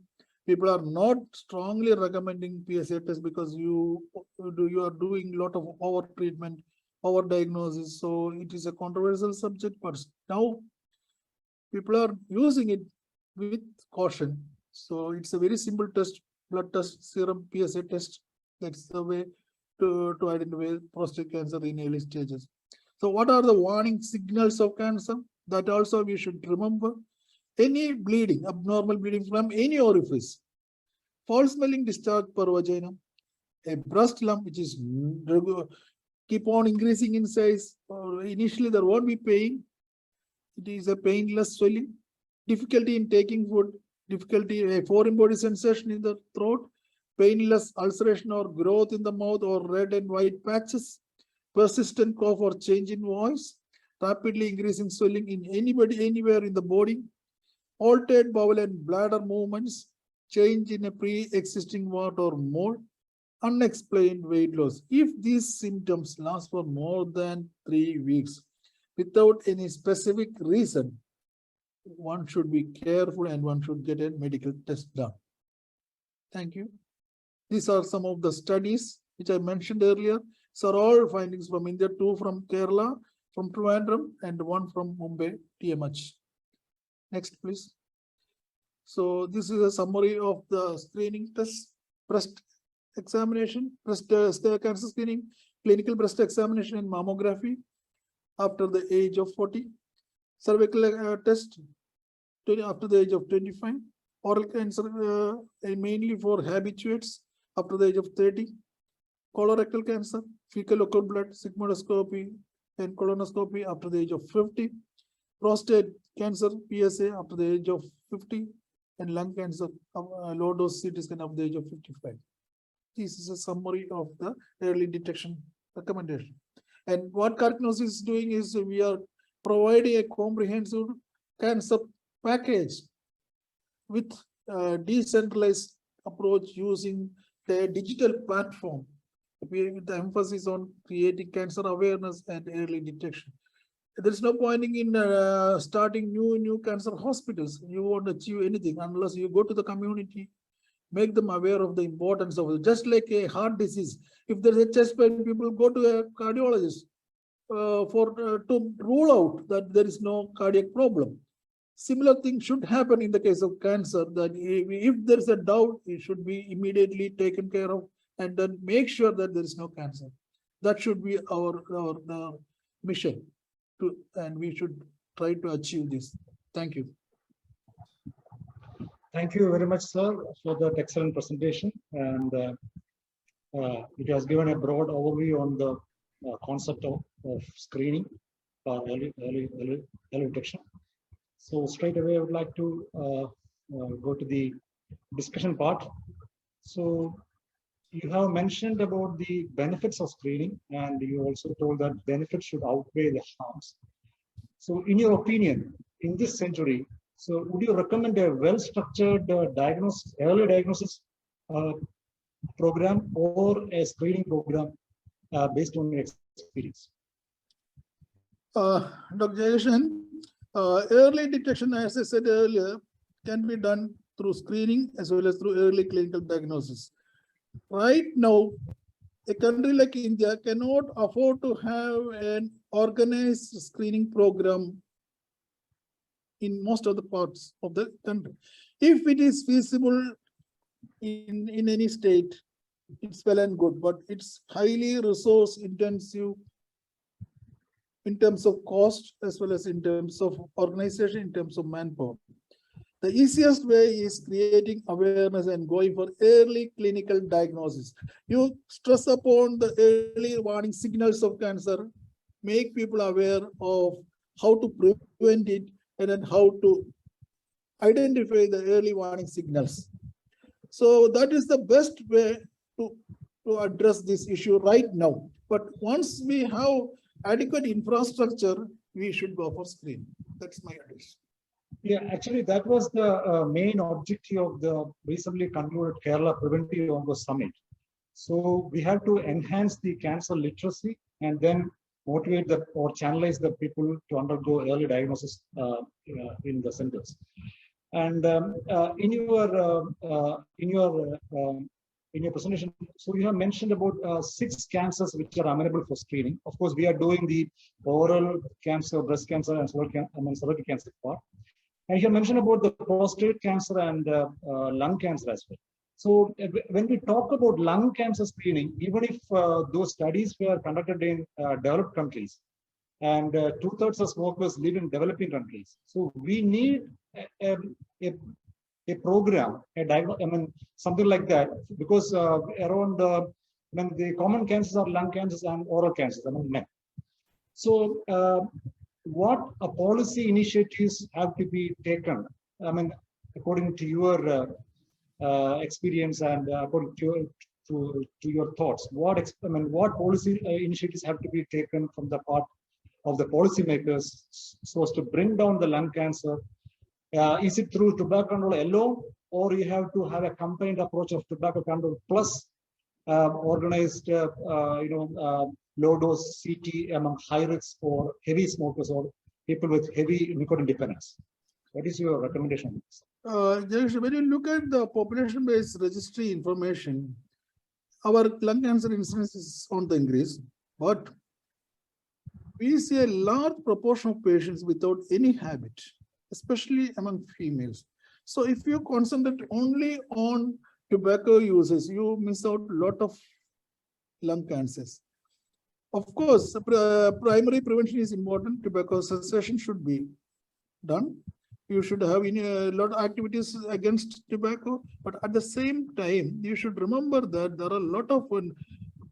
People are not strongly recommending PSA test because you are doing a lot of over treatment, over diagnosis. So it is a controversial subject, but now people are using it with caution. So it's a very simple test, blood test, serum PSA test. That's the way to identify prostate cancer in early stages. So what are the warning signals of cancer? That also we should remember. Any bleeding, abnormal bleeding from any orifice, foul smelling discharge per vagina, a breast lump which is keep on increasing in size, or initially there won't be pain. It is a painless swelling, difficulty in taking food, difficulty, a foreign body sensation in the throat, painless ulceration or growth in the mouth or red and white patches, persistent cough or change in voice, rapidly increasing swelling in anybody, anywhere in the body, altered bowel and bladder movements, change in a pre-existing wart or mole, unexplained weight loss. If these symptoms last for more than 3 weeks without any specific reason, one should be careful and one should get a medical test done. Thank you. These are some of the studies which I mentioned earlier. So all findings from India, 2 from Kerala, from Trivandrum, and 1 from Mumbai, TMH. Next, please. So this is a summary of the screening test: breast examination, breast cancer screening, clinical breast examination and mammography after the age of 40, cervical test after the age of 25, oral cancer mainly for habituates after the age of 30, colorectal cancer, fecal occult blood, sigmoidoscopy and colonoscopy after the age of 50, prostate cancer, PSA after the age of 50, and lung cancer, low dose CT scan after the age of 55. This is a summary of the early detection recommendation. And what Karknos is doing is we are providing a comprehensive cancer package with a decentralized approach using the digital platform with the emphasis on creating cancer awareness and early detection. There's no point in starting new cancer hospitals. You won't achieve anything unless you go to the community, make them aware of the importance of it. Just like a heart disease, if there's a chest pain, people go to a cardiologist to rule out that there is no cardiac problem. Similar thing should happen in the case of cancer, that if there is a doubt, it should be immediately taken care of and then make sure that there is no cancer. That should be our mission. And we should try to achieve this. Thank you. Thank you very much, sir, for that excellent presentation. And it has given a broad overview on the concept of screening for early detection. So straight away, I would like to go to the discussion part. So you have mentioned about the benefits of screening, and you also told that benefits should outweigh the harms. So in your opinion, in this century, so would you recommend a well-structured early diagnosis program or a screening program based on your experience? Dr. Jayesh, Early detection, as I said earlier, can be done through screening as well as through early clinical diagnosis. Right now, a country like India cannot afford to have an organized screening program in most of the parts of the country. If it is feasible in any state, it's well and good, but it's highly resource intensive in terms of cost as well as in terms of organization, in terms of manpower. The easiest way is creating awareness and going for early clinical diagnosis. You stress upon the early warning signals of cancer, make people aware of how to prevent it, and then how to identify the early warning signals. So that is the best way to address this issue right now. But once we have adequate infrastructure, we should go for screening. That's my advice. Yeah, actually, that was the main objective of the recently concluded Kerala Preventive Onco Summit. So we have to enhance the cancer literacy and then motivate or channelize the people to undergo early diagnosis in the centers. And in your presentation, so you have mentioned about 6 cancers which are amenable for screening. Of course, we are doing the oral cancer, breast cancer, and cervical cancer part. And you mentioned about the prostate cancer and lung cancer as well. So when we talk about lung cancer screening, even if those studies were conducted in developed countries, and 2/3 of smokers live in developing countries, so we need a program, something like that, because around the common cancers are lung cancers and oral cancers among men. So what policy initiatives have to be taken? I mean, according to your experience and according to your thoughts, what policy initiatives have to be taken from the part of the policymakers so as to bring down the lung cancer? Is it through tobacco control alone, or you have to have a combined approach of tobacco control plus organized, low dose CT among high risk or heavy smokers or people with heavy nicotine dependence? What is your recommendation? When you look at the population-based registry information, our lung cancer incidence is on the increase, but we see a large proportion of patients without any habit, especially among females. So if you concentrate only on tobacco users, you miss out a lot of lung cancers. Of course, primary prevention is important. Tobacco cessation should be done. You should have a lot of activities against tobacco, but at the same time, you should remember that there are a lot of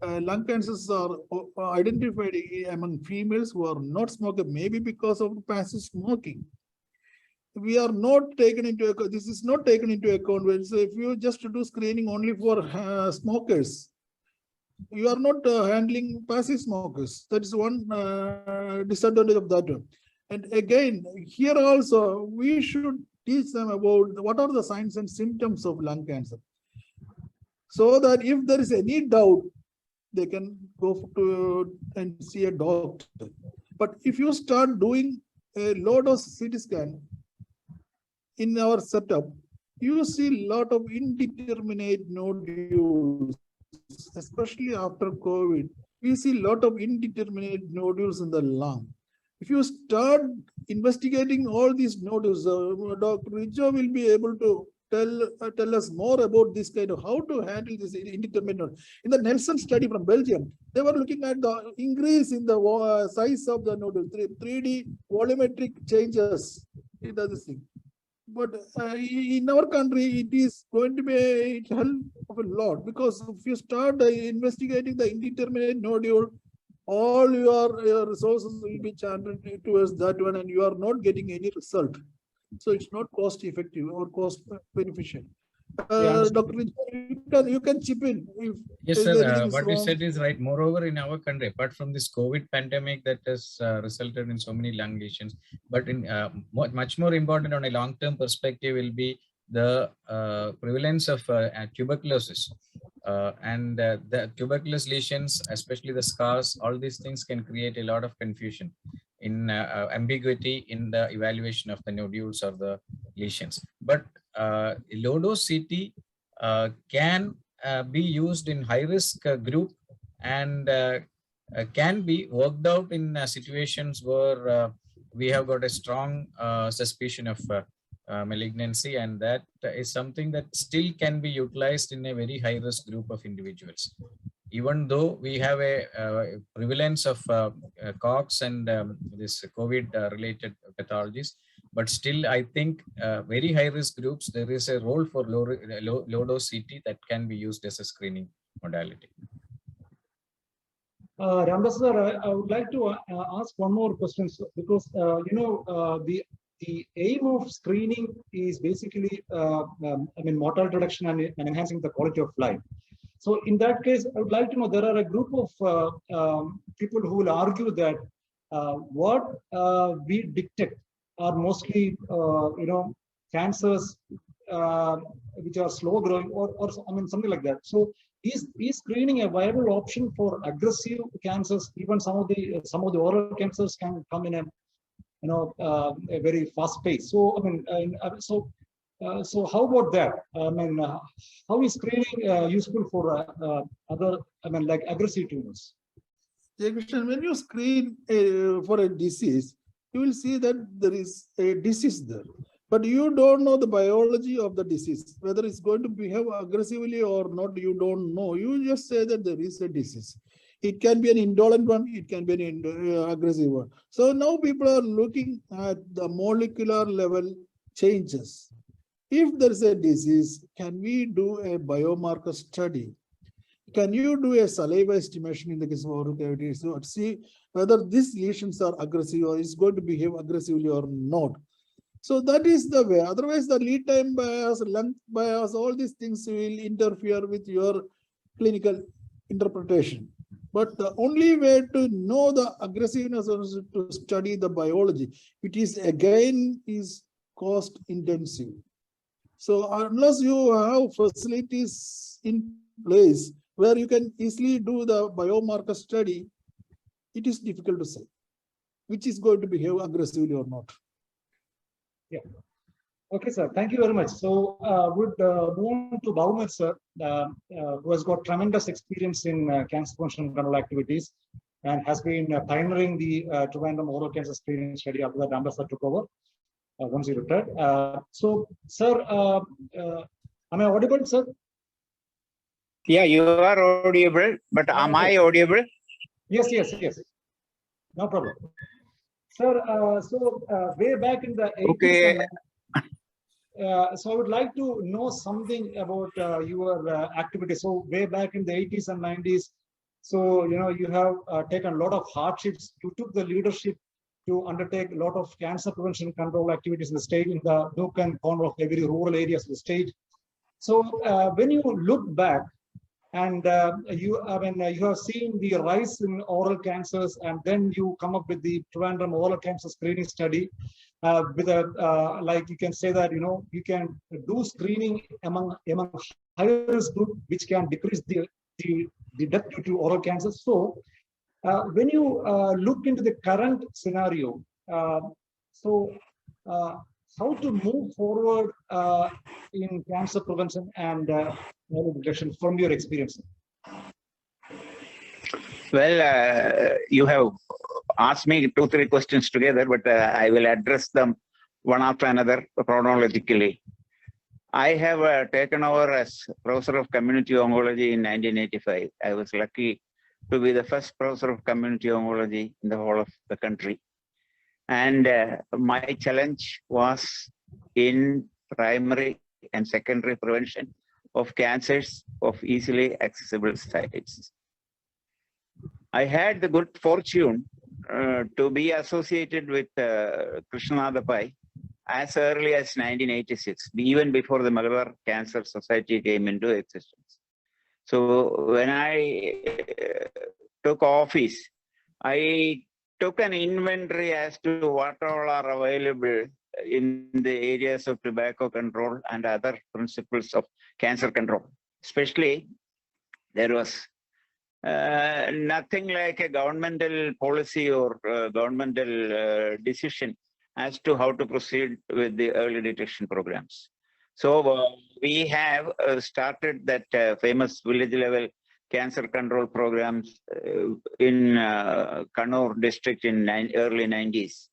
lung cancers are identified among females who are not smokers, maybe because of passive smoking. We are not taken into account. This is not taken into account. So if you just do screening only for smokers, you are not handling passive smokers. That is one disadvantage of that one. And again, here also, we should teach them about what are the signs and symptoms of lung cancer, so that if there is any doubt, they can go to and see a doctor. But if you start doing a low dose CT scan in our setup, you see a lot of indeterminate nodules, especially after COVID. We see a lot of indeterminate nodules in the lung. If you start investigating all these nodules, Dr. Rijo will be able to tell us more about this kind of how to handle this indeterminate node. In the Nelson study from Belgium, they were looking at the increase in the size of the nodule, 3D volumetric changes. It does this thing. But in our country, it is going to be a help of a lot, because if you start investigating the indeterminate nodule, all your resources will be channeled towards that one, and you are not getting any result. So it's not cost effective or cost beneficial. Dr. You can chip in. Yes, sir. What you said is right. Moreover, in our country, apart from this COVID pandemic that has resulted in so many lung lesions, but in much more important on a long-term perspective will be the prevalence of tuberculosis. And the tuberculosis lesions, especially the scars, all these things can create a lot of confusion in ambiguity in the evaluation of the nodules or the lesions. But low-dose CT can be used in high-risk group and can be worked out in situations where we have got a strong suspicion of malignancy, and that is something that still can be utilized in a very high-risk group of individuals. Even though we have a prevalence of COX and this COVID-related pathologies, but still I think very high-risk groups, there is a role for low-dose CT that can be used as a screening modality. Ramdas sir, I would like to ask one more question, sir, because the aim of screening is basically mortality reduction and enhancing the quality of life. So in that case, I would like to know, there are a group of people who will argue that what we detect are mostly cancers which are slow growing or something like that. So is screening a viable option for aggressive cancers? Even some of the oral cancers can come in a very fast pace. So so how about that? How is screening useful for other like aggressive tumors? Jai Krishnan, when you screen for a disease, you will see that there is a disease there, but you don't know the biology of the disease, whether it's going to behave aggressively or not. You don't know. You just say that there is a disease. It can be an indolent one, it can be an aggressive one. So now people are looking at the molecular level changes. If there is a disease, can we do a biomarker study? Can you do a saliva estimation in the case of oral cavities to see whether these lesions are aggressive or is going to behave aggressively or not? So that is the way. Otherwise, the lead time bias, length bias, all these things will interfere with your clinical interpretation. But the only way to know the aggressiveness is to study the biology. It is again is cost intensive. So unless you have facilities in place where you can easily do the biomarker study, it is difficult to say which is going to behave aggressively or not. Yeah. Okay, sir. Thank you very much. So would move on to Baumat, sir, who has got tremendous experience in cancer prevention control activities and has been pioneering the Trivandrum oral cancer screening study after that Ramdas sir took over once he retired. So, sir, am I audible, sir? Yeah, you are audible, but am I audible? Yes. No problem. Sir, way back in the 80s, Okay. so I would like to know something about your activity. So way back in the 80s and 90s, so you have taken a lot of hardships. You took the leadership to undertake a lot of cancer prevention control activities in the state, in the nook and corner of every rural areas of the state. So when you look back, and you have seen the rise in oral cancers, and then you come up with the Trivandrum oral cancer screening study with a like you can say that you can do screening among high risk group, which can decrease the death due to oral cancer. So when you look into the current scenario, how to move forward in cancer prevention and detection from your experience? Well, you have asked me 2-3 questions together, but I will address them one after another chronologically. I have taken over as professor of community oncology in 1985. I was lucky to be the first professor of community oncology in the whole of the country. And my challenge was in primary and secondary prevention of cancers of easily accessible sites. I had the good fortune to be associated with Krishnanatha Pai as early as 1986, even before the Malabar Cancer Society came into existence. So when I took office, I took an inventory as to what all are available in the areas of tobacco control and other principles of cancer control. Especially, there was nothing like a governmental policy or governmental decision as to how to proceed with the early detection programs. So we have started that famous village level cancer control programs in Kannur district in early 90s.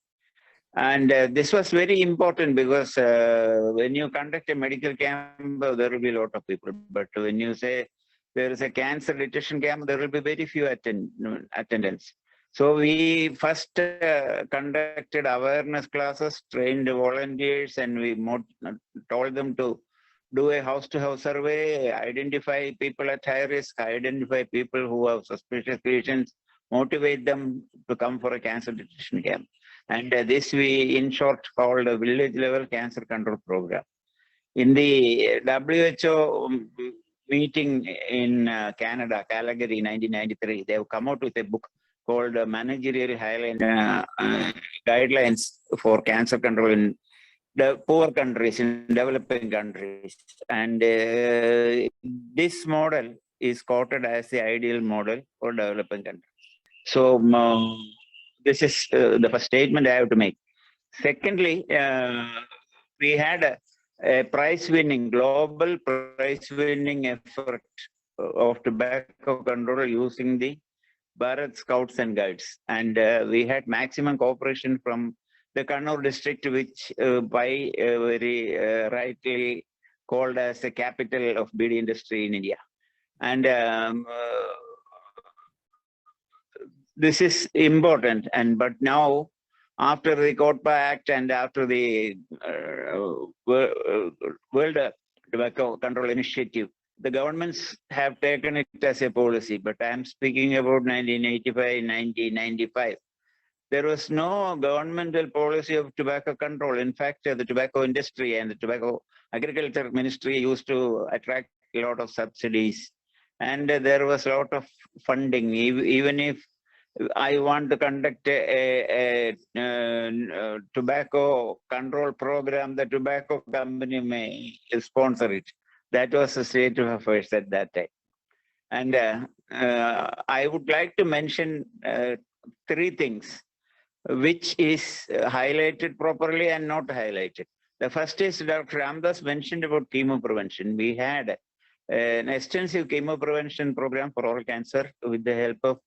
And this was very important because when you conduct a medical camp, there will be a lot of people. But when you say there is a cancer detection camp, there will be very few attendants. So we first conducted awareness classes, trained volunteers, and we told them to do a house-to-house survey, identify people at high risk, identify people who have suspicious lesions, motivate them to come for a cancer detection camp. And this we, in short, called a village-level cancer control program. In the WHO meeting in Canada, Calgary, 1993, they have come out with a book called Managerial Guidelines for Cancer Control in the poor countries, in developing countries. And this model is quoted as the ideal model for developing countries. So this is the first statement I have to make. Secondly, we had a prize-winning, global prize-winning effort of tobacco control using the Bharat Scouts and Guides. And we had maximum cooperation from the Kannur district, which by very rightly called as the capital of beedi industry in India. And this is important. But now, after the COTPA Act and after the World Tobacco Control Initiative, the governments have taken it as a policy. But I'm speaking about 1985, 1995. There was no governmental policy of tobacco control. In fact, the tobacco industry and the tobacco agriculture ministry used to attract a lot of subsidies. And there was a lot of funding. Even if I want to conduct a tobacco control program, the tobacco company may sponsor it. That was the state of affairs at that time. And I would like to mention three things which is highlighted properly and not highlighted. The first is Dr. Ramdas mentioned about chemo prevention. We had an extensive chemo prevention program for oral cancer with the help of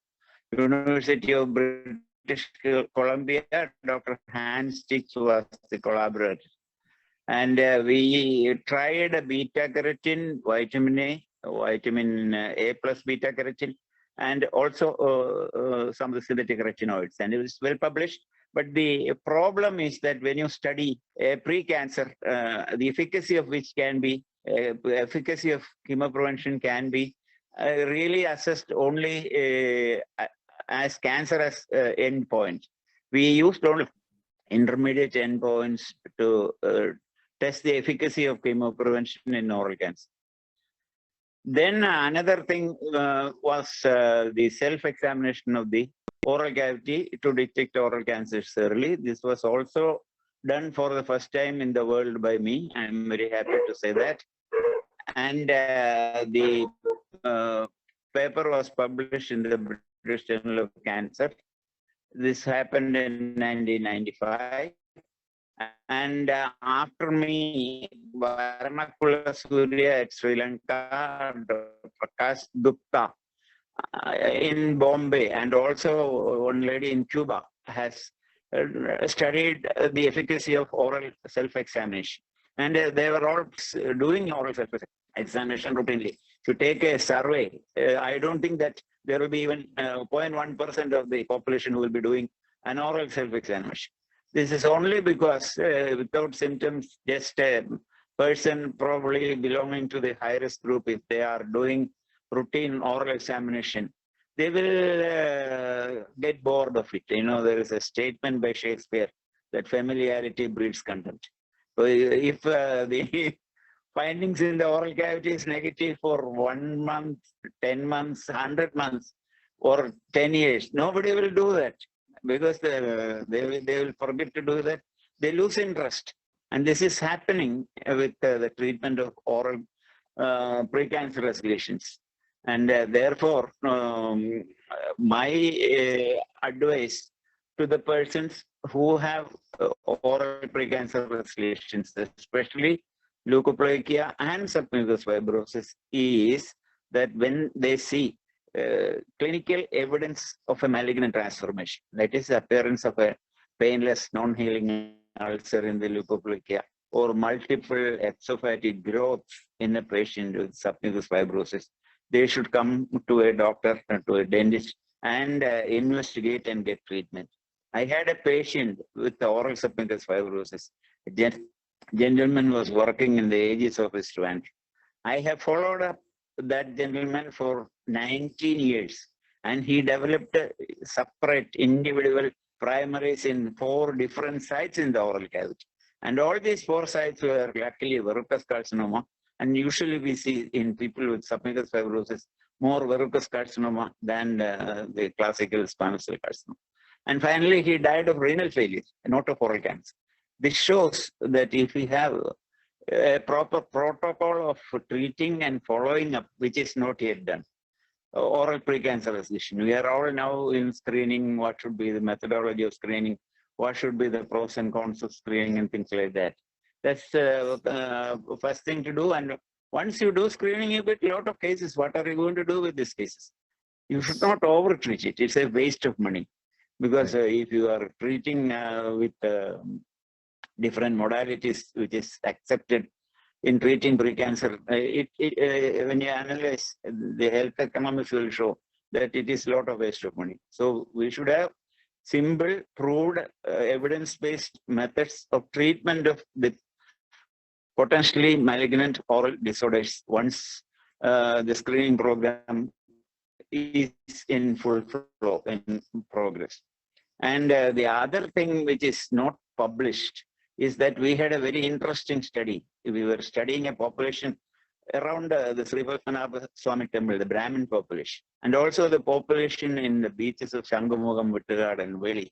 University of British Columbia. Dr. Hans Stich was the collaborator. And we tried beta-carotene, vitamin A plus beta-carotene, and also some of the synthetic retinoids. And it was well published. But the problem is that when you study pre-cancer, the efficacy of which can be, efficacy of chemo prevention can be really assessed only as cancer as endpoint. We used only intermediate endpoints to test the efficacy of chemo prevention in oral cancer. Then another thing was the self-examination of the oral cavity to detect oral cancers early. This was also done for the first time in the world by me. I'm very happy to say that. And the paper was published in the British Journal of Cancer. This happened in 1995. And after me, Varanakula Surya at Sri Lanka, Prakash Gupta in Bombay, and also one lady in Cuba has studied the efficacy of oral self-examination. And they were all doing oral self-examination routinely. To take a survey, I don't think that there will be even 0.1% of the population who will be doing an oral self-examination. This is only because without symptoms, just a person probably belonging to the high-risk group, if they are doing routine oral examination, they will get bored of it. You know, there is a statement by Shakespeare that familiarity breeds contempt. So if the findings in the oral cavity is negative for 1 month, 10 months, 100 months, or 10 years, nobody will do that. Because they will forget to do that, they lose interest. And this is happening with the treatment of oral precancerous lesions. And therefore, my advice to the persons who have oral precancerous lesions, especially leukoplakia and submucous fibrosis, is that when they see clinical evidence of a malignant transformation, that is the appearance of a painless non-healing ulcer in the leukoplakia or multiple exophatic growths in a patient with submucous fibrosis, they should come to a doctor, to a dentist, and investigate and get treatment. I had a patient with oral submucous fibrosis. A gentleman was working in the Aegis office to enter. I have followed up that gentleman for 19 years, and he developed separate individual primaries in 4 different sites in the oral cavity. And all these 4 sites were luckily verrucous carcinoma. And usually we see in people with submucous fibrosis more verrucous carcinoma than the classical spinal cell carcinoma. And finally, he died of renal failure, not of oral cancer. This shows that if we have a proper protocol of treating and following up, which is not yet done, oral precancerous lesion, we are all now in screening. What should be the methodology of screening? What should be the pros and cons of screening and things like that? That's the first thing to do. And once you do screening, you get a lot of cases. What are you going to do with these cases? You should not over-treat it. It's a waste of money. Because if you are treating with different modalities, which is accepted in treating precancer, when you analyze the health economics will show that it is a lot of waste of money. So we should have simple, proved, evidence-based methods of treatment of the potentially malignant oral disorders once the screening program is in full flow, in progress. And the other thing which is not published is that we had a very interesting study. We were studying a population around the Sri Padmanabha Swami temple, the Brahmin population, and also the population in the beaches of Shangamugam, Vittigad, and Veli.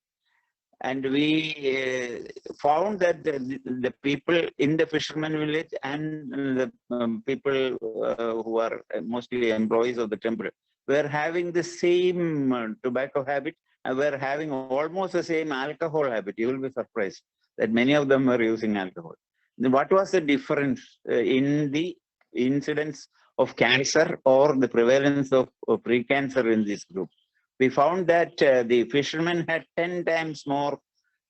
And we found that the people in the fisherman village and the people who are mostly employees of the temple were having the same tobacco habit and were having almost the same alcohol habit. You will be surprised that many of them were using alcohol. What was the difference in the incidence of cancer or the prevalence of precancer in this group? We found that the fishermen had 10 times more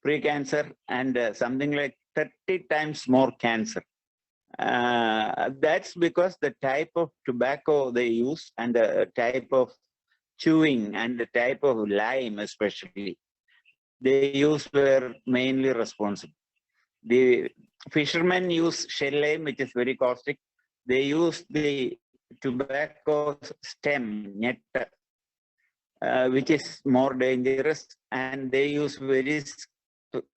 precancer and something like 30 times more cancer. That's because the type of tobacco they use and the type of chewing and the type of lime especially they use were mainly responsible. The fishermen use shell lime, which is very caustic. They use the tobacco stem, netta, which is more dangerous, and they use very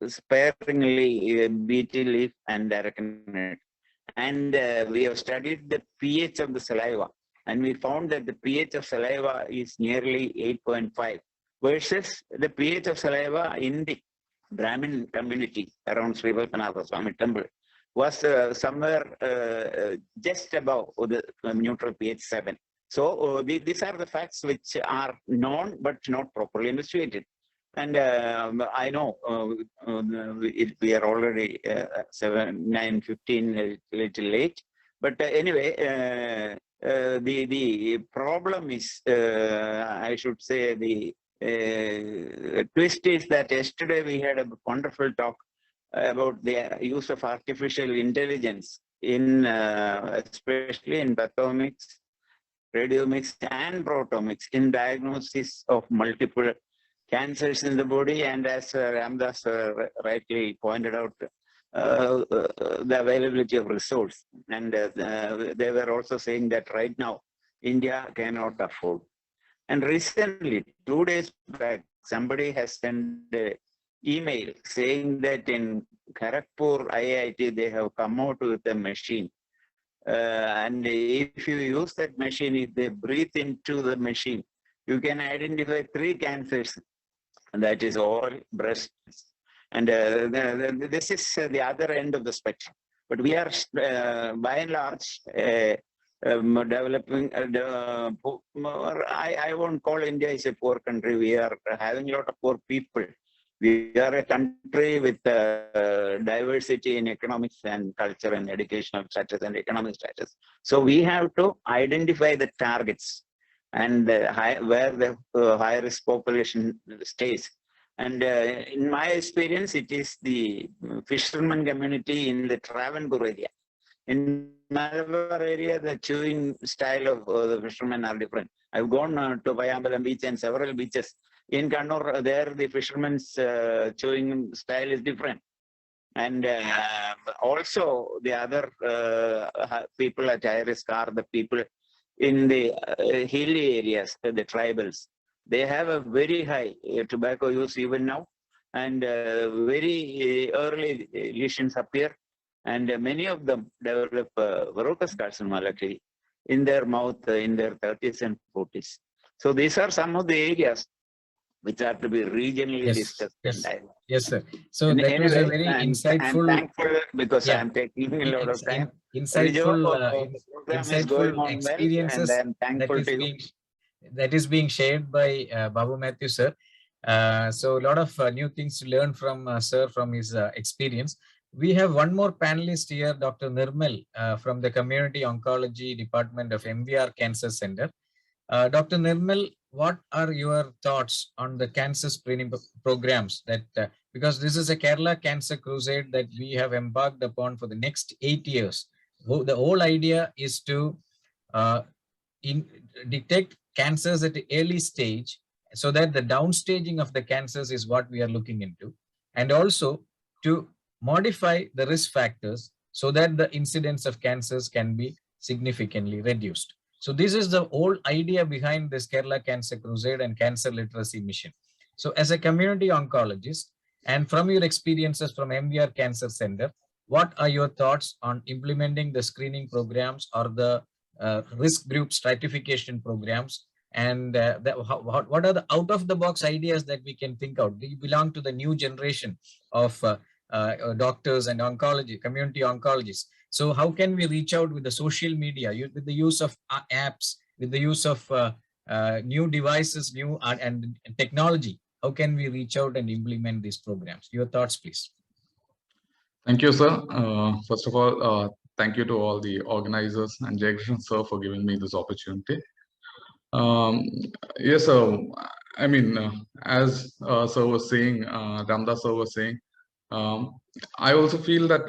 sparingly betel leaf and aracanid. And we have studied the pH of the saliva, and we found that the pH of saliva is nearly 8.5 versus the pH of saliva in the Brahmin community around Sri Padmanabha Swami temple was somewhere just above the neutral pH 7. So these are the facts which are known but not properly investigated. And I know we are already 9:15, a little late. But anyway, the problem is, I should say, the twist is that yesterday we had a wonderful talk about the use of artificial intelligence in, especially in pathomics, radiomics, and proteomics in diagnosis of multiple cancers in the body. And as Ramdas rightly pointed out, the availability of resource. And they were also saying that right now, India cannot afford. And recently, 2 days back, somebody has sent an email saying that in Kharagpur IIT, they have come out with a machine. And if you use that machine, if they breathe into the machine, you can identify 3 cancers. And that is oral, breast. And this is the other end of the spectrum. But we are, by and large, developing. I won't call India is a poor country. We are having a lot of poor people. We are a country with diversity in economics and culture and educational status and economic status. So we have to identify the targets and where the high risk population stays. And in my experience, it is the fisherman community in the Travancore area. In Malabar area, the chewing style of the fishermen are different. I've gone to Payambalam beach and several beaches. In Kannur, there the fishermen's chewing style is different. And also the other people at high risk are the people in the hilly areas, the tribals. They have a very high tobacco use even now, and very early lesions appear, and many of them develop verrucous carcinoma actually in their mouth in their 30s and 40s. So these are some of the areas which are to be regionally discussed. Yes, sir. So that was a very insightful. I'm thankful because I'm taking a lot of time. Insightful experiences and I'm thankful to you. That is being shared by Babu Matthew, sir. So a lot of new things to learn from sir from his experience. We have one more panelist here, Dr. Nirmal from the Community Oncology Department of MVR Cancer Center. Dr. Nirmal, what are your thoughts on the cancer screening programs that, because this is a Kerala Cancer Crusade that we have embarked upon for the next 8 years. The whole idea is to detect cancers at the early stage so that the downstaging of the cancers is what we are looking into, and also to modify the risk factors so that the incidence of cancers can be significantly reduced. So this is the whole idea behind this Kerala Cancer Crusade and Cancer Literacy Mission. So as a community oncologist, and from your experiences from MVR Cancer Center, what are your thoughts on implementing the screening programs or the risk group stratification programs? And what are the out-of-the-box ideas that we can think of? Do you belong to the new generation of doctors and oncology, community oncologists? So how can we reach out with the social media, with the use of apps, with the use of new devices, new and technology? How can we reach out and implement these programs? Your thoughts, please. Thank you, sir. First of all, thank you to all the organizers and Jayakrishan sir for giving me this opportunity. Yes, sir. I mean, as sir was saying, Ramdas sir was saying, I also feel that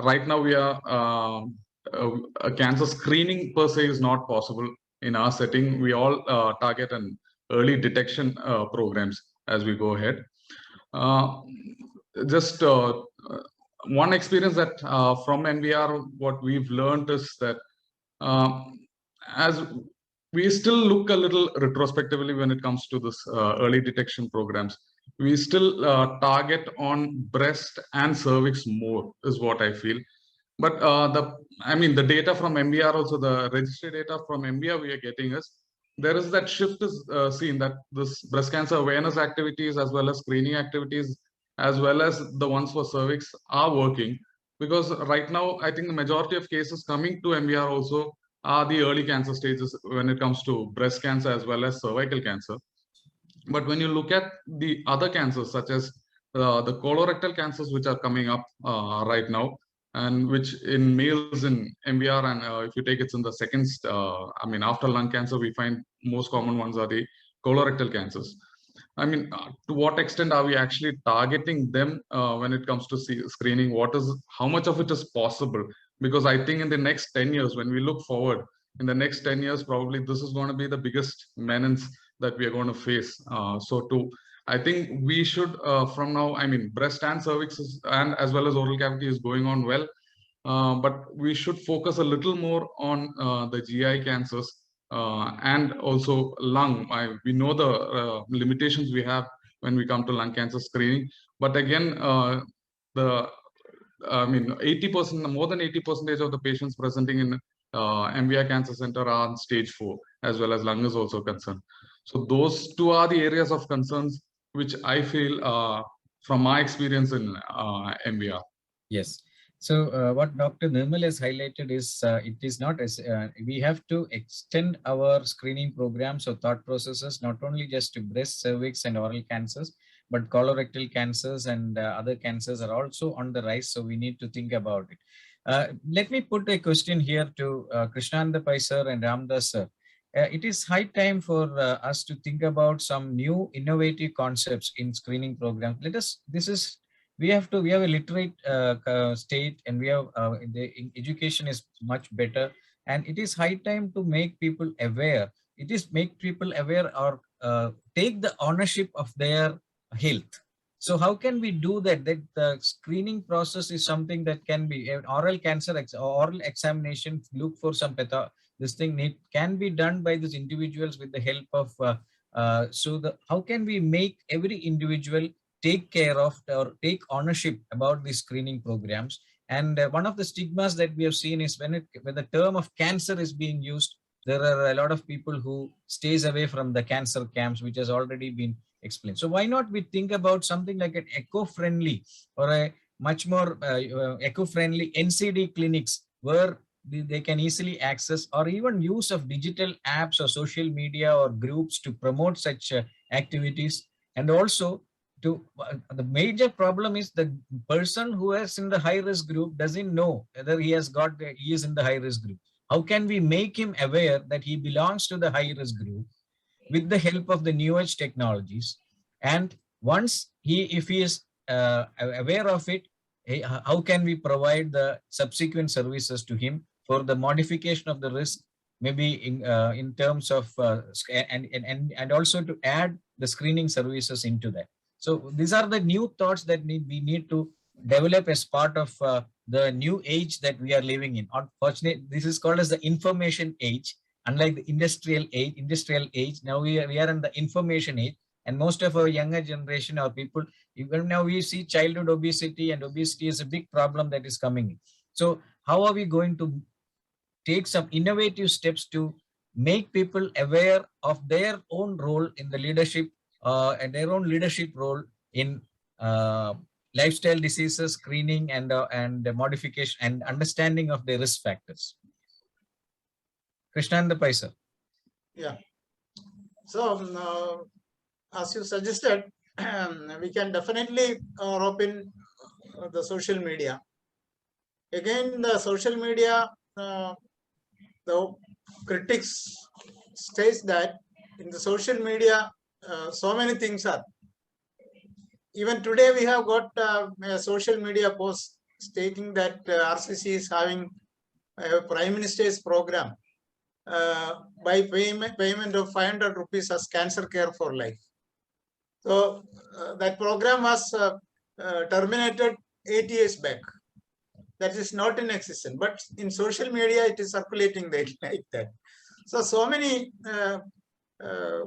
right now we are a cancer screening per se is not possible in our setting. We all target an early detection programs as we go ahead. Just one experience that from MVR, what we've learned is that as we still look a little retrospectively when it comes to this early detection programs, we still target on breast and cervix more is what I feel. But the data from MVR, also the registry data from MVR we are getting is there is that shift is seen that this breast cancer awareness activities as well as screening activities as well as the ones for cervix are working, because right now I think the majority of cases coming to MVR also are the early cancer stages when it comes to breast cancer as well as cervical cancer. But when you look at the other cancers such as the colorectal cancers which are coming up right now, and which in males in MVR, and if you take it's in the second, after lung cancer, we find most common ones are the colorectal cancers. I mean, to what extent are we actually targeting them when it comes to screening? How much of it is possible? Because I think in the next 10 years, when we look forward, in the next 10 years, probably this is going to be the biggest menace that we are going to face. I think we should, from now, breast and cervix and as well as oral cavity is going on well, but we should focus a little more on the GI cancers and also lung. We know the limitations we have when we come to lung cancer screening, but again, 80%, more than 80% of the patients presenting in MVR Cancer Center are on stage 4, as well as lung is also concerned. So those two are the areas of concerns which I feel from my experience in MVR. Yes. So what Dr. Nirmal has highlighted is it is not as we have to extend our screening programs or thought processes not only just to breast, cervix, and oral cancers, but colorectal cancers and other cancers are also on the rise. So we need to think about it. Let me put a question here to Krishnananda Pai sir and Ramdas sir. It is high time for us to think about some new innovative concepts in screening programs. We have a literate state, and we have education is much better, and it is high time to make people aware. It is make people aware or take the ownership of their health. So how can we do that? That the screening process is something that can be an oral cancer oral examination, look for some this thing can be done by these individuals with the help of how can we make every individual take care of or take ownership about these screening programs? And one of the stigmas that we have seen is when the term of cancer is being used, there are a lot of people who stays away from the cancer camps, which has already been explained. So why not we think about something like an eco-friendly or a much more eco-friendly NCD clinics where they can easily access, or even use of digital apps or social media or groups to promote such activities. And also the major problem is the person who is in the high risk group doesn't know whether he is in the high risk group. How can we make him aware that he belongs to the high risk group with the help of the new age technologies? And once if he is aware of it, how can we provide the subsequent services to him for the modification of the risk, maybe in terms of and also to add the screening services into that. So these are the new thoughts that we need to develop as part of the new age that we are living in. Unfortunately, this is called as the information age. Unlike the industrial age, now we are in the information age, and most of our younger generation or people, even now we see childhood obesity, and obesity is a big problem that is coming in. So how are we going to take some innovative steps to make people aware of their own role in the leadership and their own leadership role in lifestyle diseases, screening, and modification and understanding of the risk factors? Krishnananda Pai sir. Yeah. So as you suggested, we can definitely rope in the social media. Again, the social media, the critics states that in the social media, so many things are. Even today, we have got a social media post stating that RCC is having a Prime Minister's program by payment of 500 rupees as cancer care for life. So that program was terminated 8 years back. That is not in existence, but in social media it is circulating like that. So many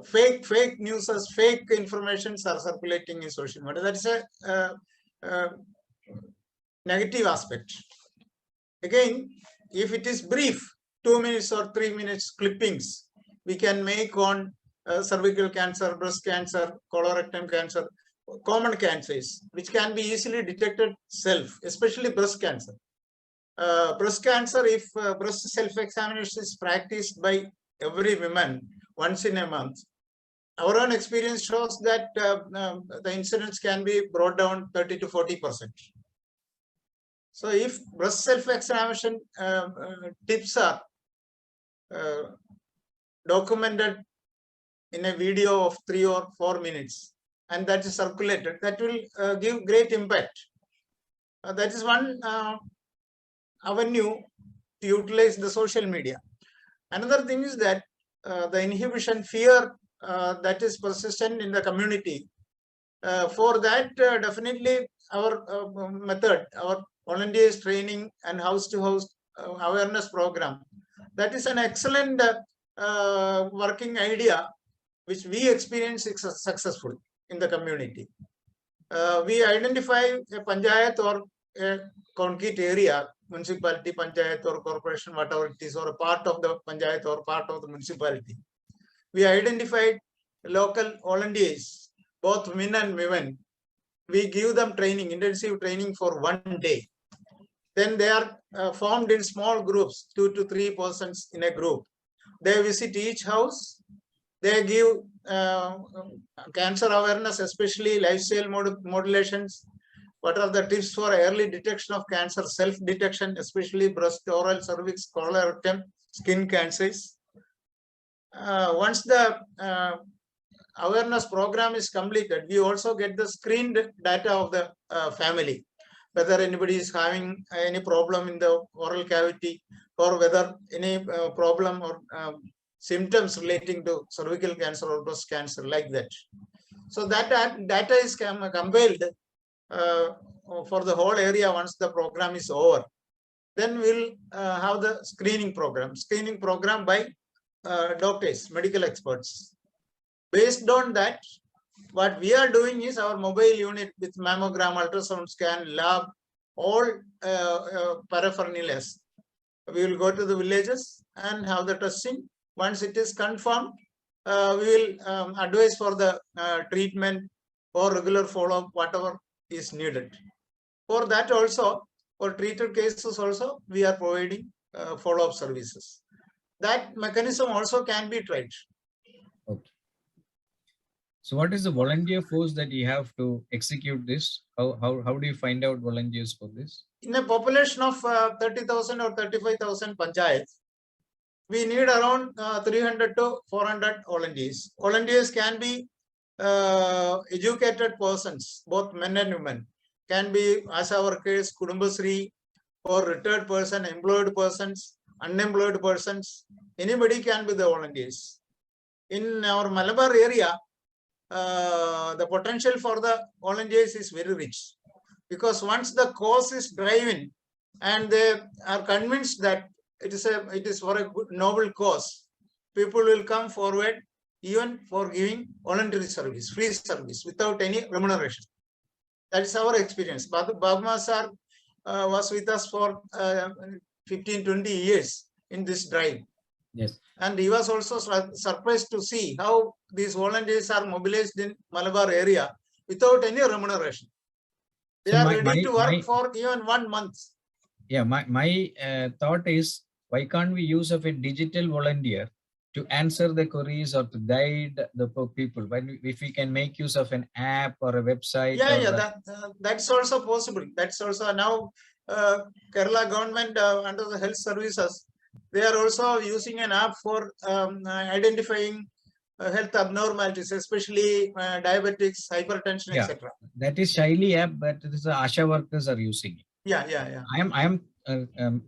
fake news, fake informations are circulating in social media. That is a negative aspect. Again, if it is brief, 2 minutes or 3 minutes clippings, we can make on cervical cancer, breast cancer, colorectal cancer, common cancers, which can be easily detected especially breast cancer. Breast cancer, if breast self-examination is practiced by every woman once in a month, our own experience shows that the incidence can be brought down 30 to 40%. So if breast self-examination tips are documented in a video of 3 or 4 minutes, and that is circulated, that will give great impact. That is one avenue to utilize the social media. Another thing is that the inhibition fear that is persistent in the community. For that, definitely our method, our volunteers training and house-to-house awareness program, that is an excellent working idea, which we experience is successful in the community. We identify a panchayat or a concrete area, municipality, panchayat or corporation, whatever it is, or a part of the panchayat or part of the municipality. We identified local volunteers, both men and women. We give them training, intensive training for 1 day. Then they are formed in small groups, 2 to 3 persons in a group. They visit each house. They give cancer awareness, especially lifestyle modulations. What are the tips for early detection of cancer, self-detection, especially breast, oral, cervix, colorectal, skin cancers. Once the awareness program is completed, we also get the screened data of the family, whether anybody is having any problem in the oral cavity, or whether any problem or symptoms relating to cervical cancer or breast cancer, like that. So that data is compiled for the whole area once the program is over. Then we'll have the screening program by doctors, medical experts. Based on that, what we are doing is our mobile unit with mammogram, ultrasound scan, lab, all paraphernalia. We will go to the villages and have the testing. Once it is confirmed, we will advise for the treatment or regular follow-up, whatever is needed. For that also, for treated cases also, we are providing follow-up services. That mechanism also can be tried. Okay. So what is the volunteer force that you have to execute this? How do you find out volunteers for this? In a population of 30,000 or 35,000 panchayats, we need around 300 to 400 volunteers. Volunteers can be educated persons, both men and women. Can be ASHA workers, Kudumbashree, or retired person, employed persons, unemployed persons. Anybody can be the volunteers. In our Malabar area, the potential for the volunteers is very rich, because once the cause is driven and they are convinced that it is for a good, noble cause, people will come forward even for giving voluntary service, free service, without any remuneration. That is our experience. Bagma sir was with us for 15-20 years in this drive. Yes. And he was also surprised to see how these volunteers are mobilized in Malabar area without any remuneration. They are ready to work for even 1 month. Yeah, my thought is, why can't we use of a digital volunteer to answer the queries or to guide the people? If we can make use of an app or a website. That's also possible. That's also now Kerala government under the health services, they are also using an app for identifying health abnormalities, especially diabetics, hypertension, etc. That is Shaili app, but this is the ASHA workers are using it. Yeah. I am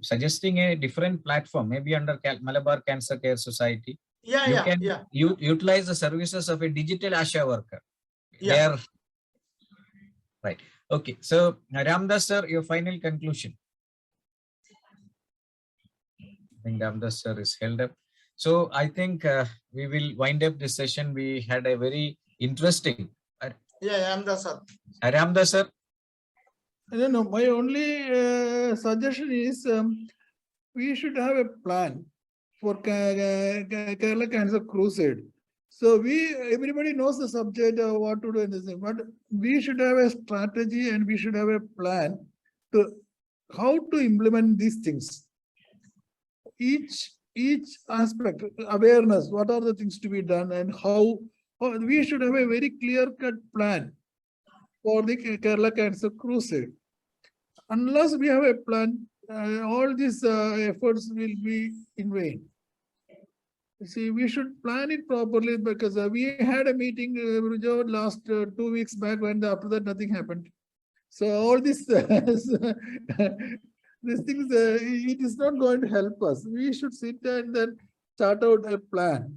suggesting a different platform, maybe under Malabar Cancer Care Society. You can utilize the services of a digital ASHA worker. Yeah. Right. Okay. So Ramdas sir, your final conclusion. I think Ramdas sir is held up. So I think we will wind up this session. We had a very interesting. Ramdas sir. Ramdas sir. No, my only suggestion is we should have a plan for Kerala Cancer Crusade. So everybody knows the subject of what to do in this thing, but we should have a strategy and we should have a plan to how to implement these things. Each aspect, awareness, what are the things to be done and how we should have a very clear-cut plan for the Kerala Cancer Crusade. Unless we have a plan, all these efforts will be in vain. See, we should plan it properly, because we had a meeting last 2 weeks back, when after that nothing happened. So all this these things, it is not going to help us. We should sit and then start out a plan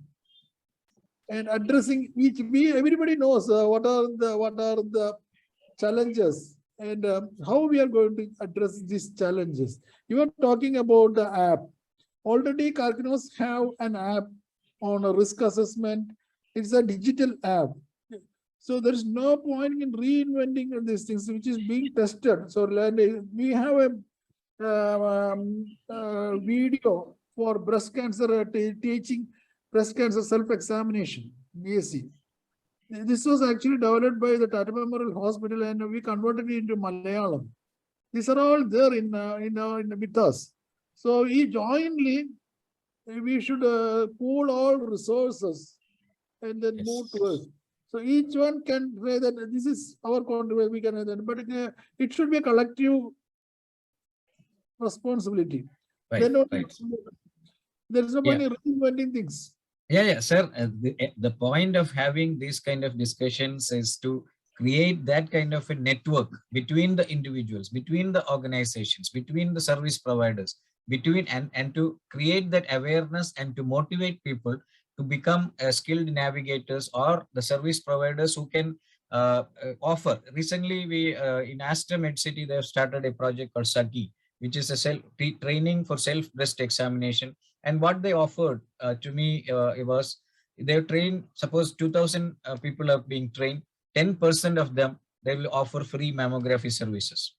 and addressing each. Everybody knows what are the challenges and how we are going to address these challenges. You are talking about the app. Already Karkinos have an app on a risk assessment. It's a digital app. So there is no point in reinventing these things, which is being tested. So we have a video for breast cancer, teaching breast cancer self-examination, BSc. This was actually developed by the Tata Memorial Hospital, and we converted it into Malayalam. These are all there in with us. So we jointly, we should pool all resources and then move Yes. towards. So each one can say that this is our contribution, we can, but it should be a collective responsibility. Right, Then right. there is no Yeah. point in reinventing things. Yeah, sir. The point of having these kind of discussions is to create that kind of a network between the individuals, between the organizations, between the service providers, between and to create that awareness and to motivate people to become skilled navigators or the service providers who can offer. Recently, we in Aster MedCity, they have started a project called Saki, which is a training for self-breast examination. And what they offered to me it was they've trained, suppose 2,000 people are being trained, 10% of them, they will offer free mammography services.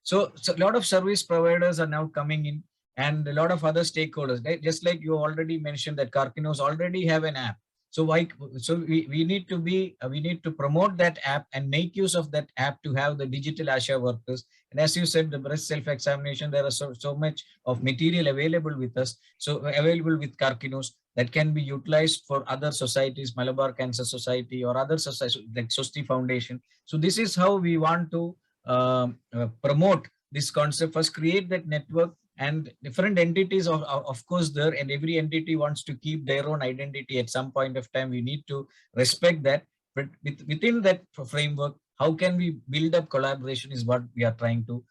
So a lot of service providers are now coming in and a lot of other stakeholders, just like you already mentioned that Karkinos already have an app. So we need to promote that app and make use of that app to have the digital ASHA workers. And as you said, the breast self-examination, there are so much of material available with us. So available with Karkinos that can be utilized for other societies, Malabar Cancer Society or other societies like Sosti Foundation. So this is how we want to promote this concept. First, create that network, and different entities of course there, and every entity wants to keep their own identity at some point of time. We need to respect that, but within that framework, how can we build up collaboration is what we are trying to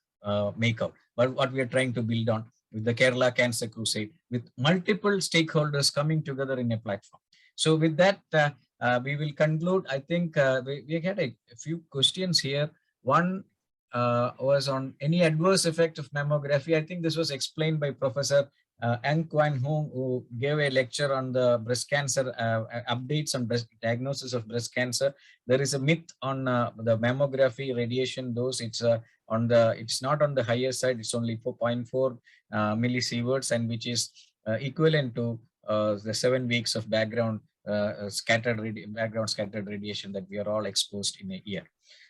make out, but what we are trying to build on with the Kerala Cancer Crusade, with multiple stakeholders coming together in a platform. So with that, we will conclude. I think we had a few questions here. One was on any adverse effect of mammography. I think this was explained by Professor Ang Kwan Hong, who gave a lecture on the breast cancer updates on diagnosis of breast cancer. There is a myth on the mammography radiation dose. It's not on the higher side. It's only 4.4 millisieverts, and which is equivalent to the 7 weeks of background scattered radiation that we are all exposed in a year.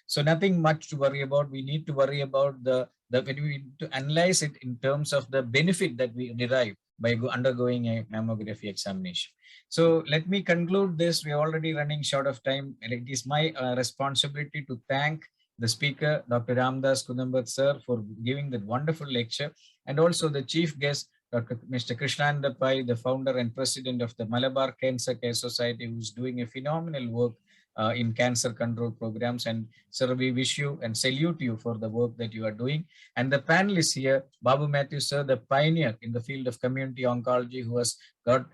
So nothing much to worry about. We need to worry about when we need to analyze it in terms of the benefit that we derive by undergoing a mammography examination. So let me conclude this. We're already running short of time. And it is my responsibility to thank the speaker, Dr. Ramdas Kudambat sir, for giving that wonderful lecture, and also the chief guest, Mr. Krishnananda Pai, the founder and president of the Malabar Cancer Care Society, who's doing a phenomenal work in cancer control programs. And sir, we wish you and salute you for the work that you are doing. And the panelists here, Babu Matthew sir, the pioneer in the field of community oncology, who has got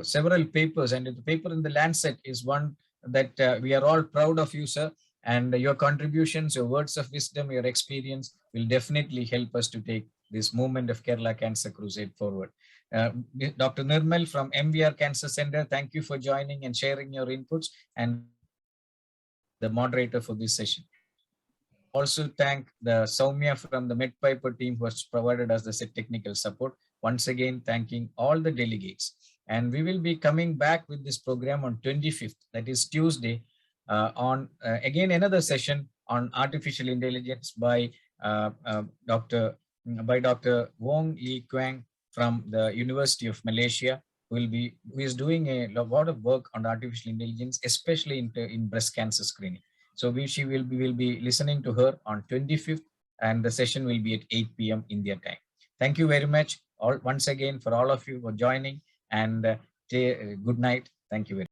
several papers, and the paper in the Lancet is one that we are all proud of you, sir. And your contributions, your words of wisdom, your experience will definitely help us to take this movement of Kerala Cancer Crusade forward. Dr. Nirmal from MVR Cancer Center, thank you for joining and sharing your inputs, and the moderator for this session. Also thank the Soumya from the MedPiper team who has provided us the technical support. Once again, thanking all the delegates. And we will be coming back with this program on 25th, that is Tuesday, on again another session on artificial intelligence by Dr. Wong Lee Kwang from the University of Malaysia, who is doing a lot of work on artificial intelligence, especially in breast cancer screening. So we will be listening to her on 25th, and the session will be at 8 p.m. India time. Thank you very much once again for all of you for joining, and good night. Thank you very much.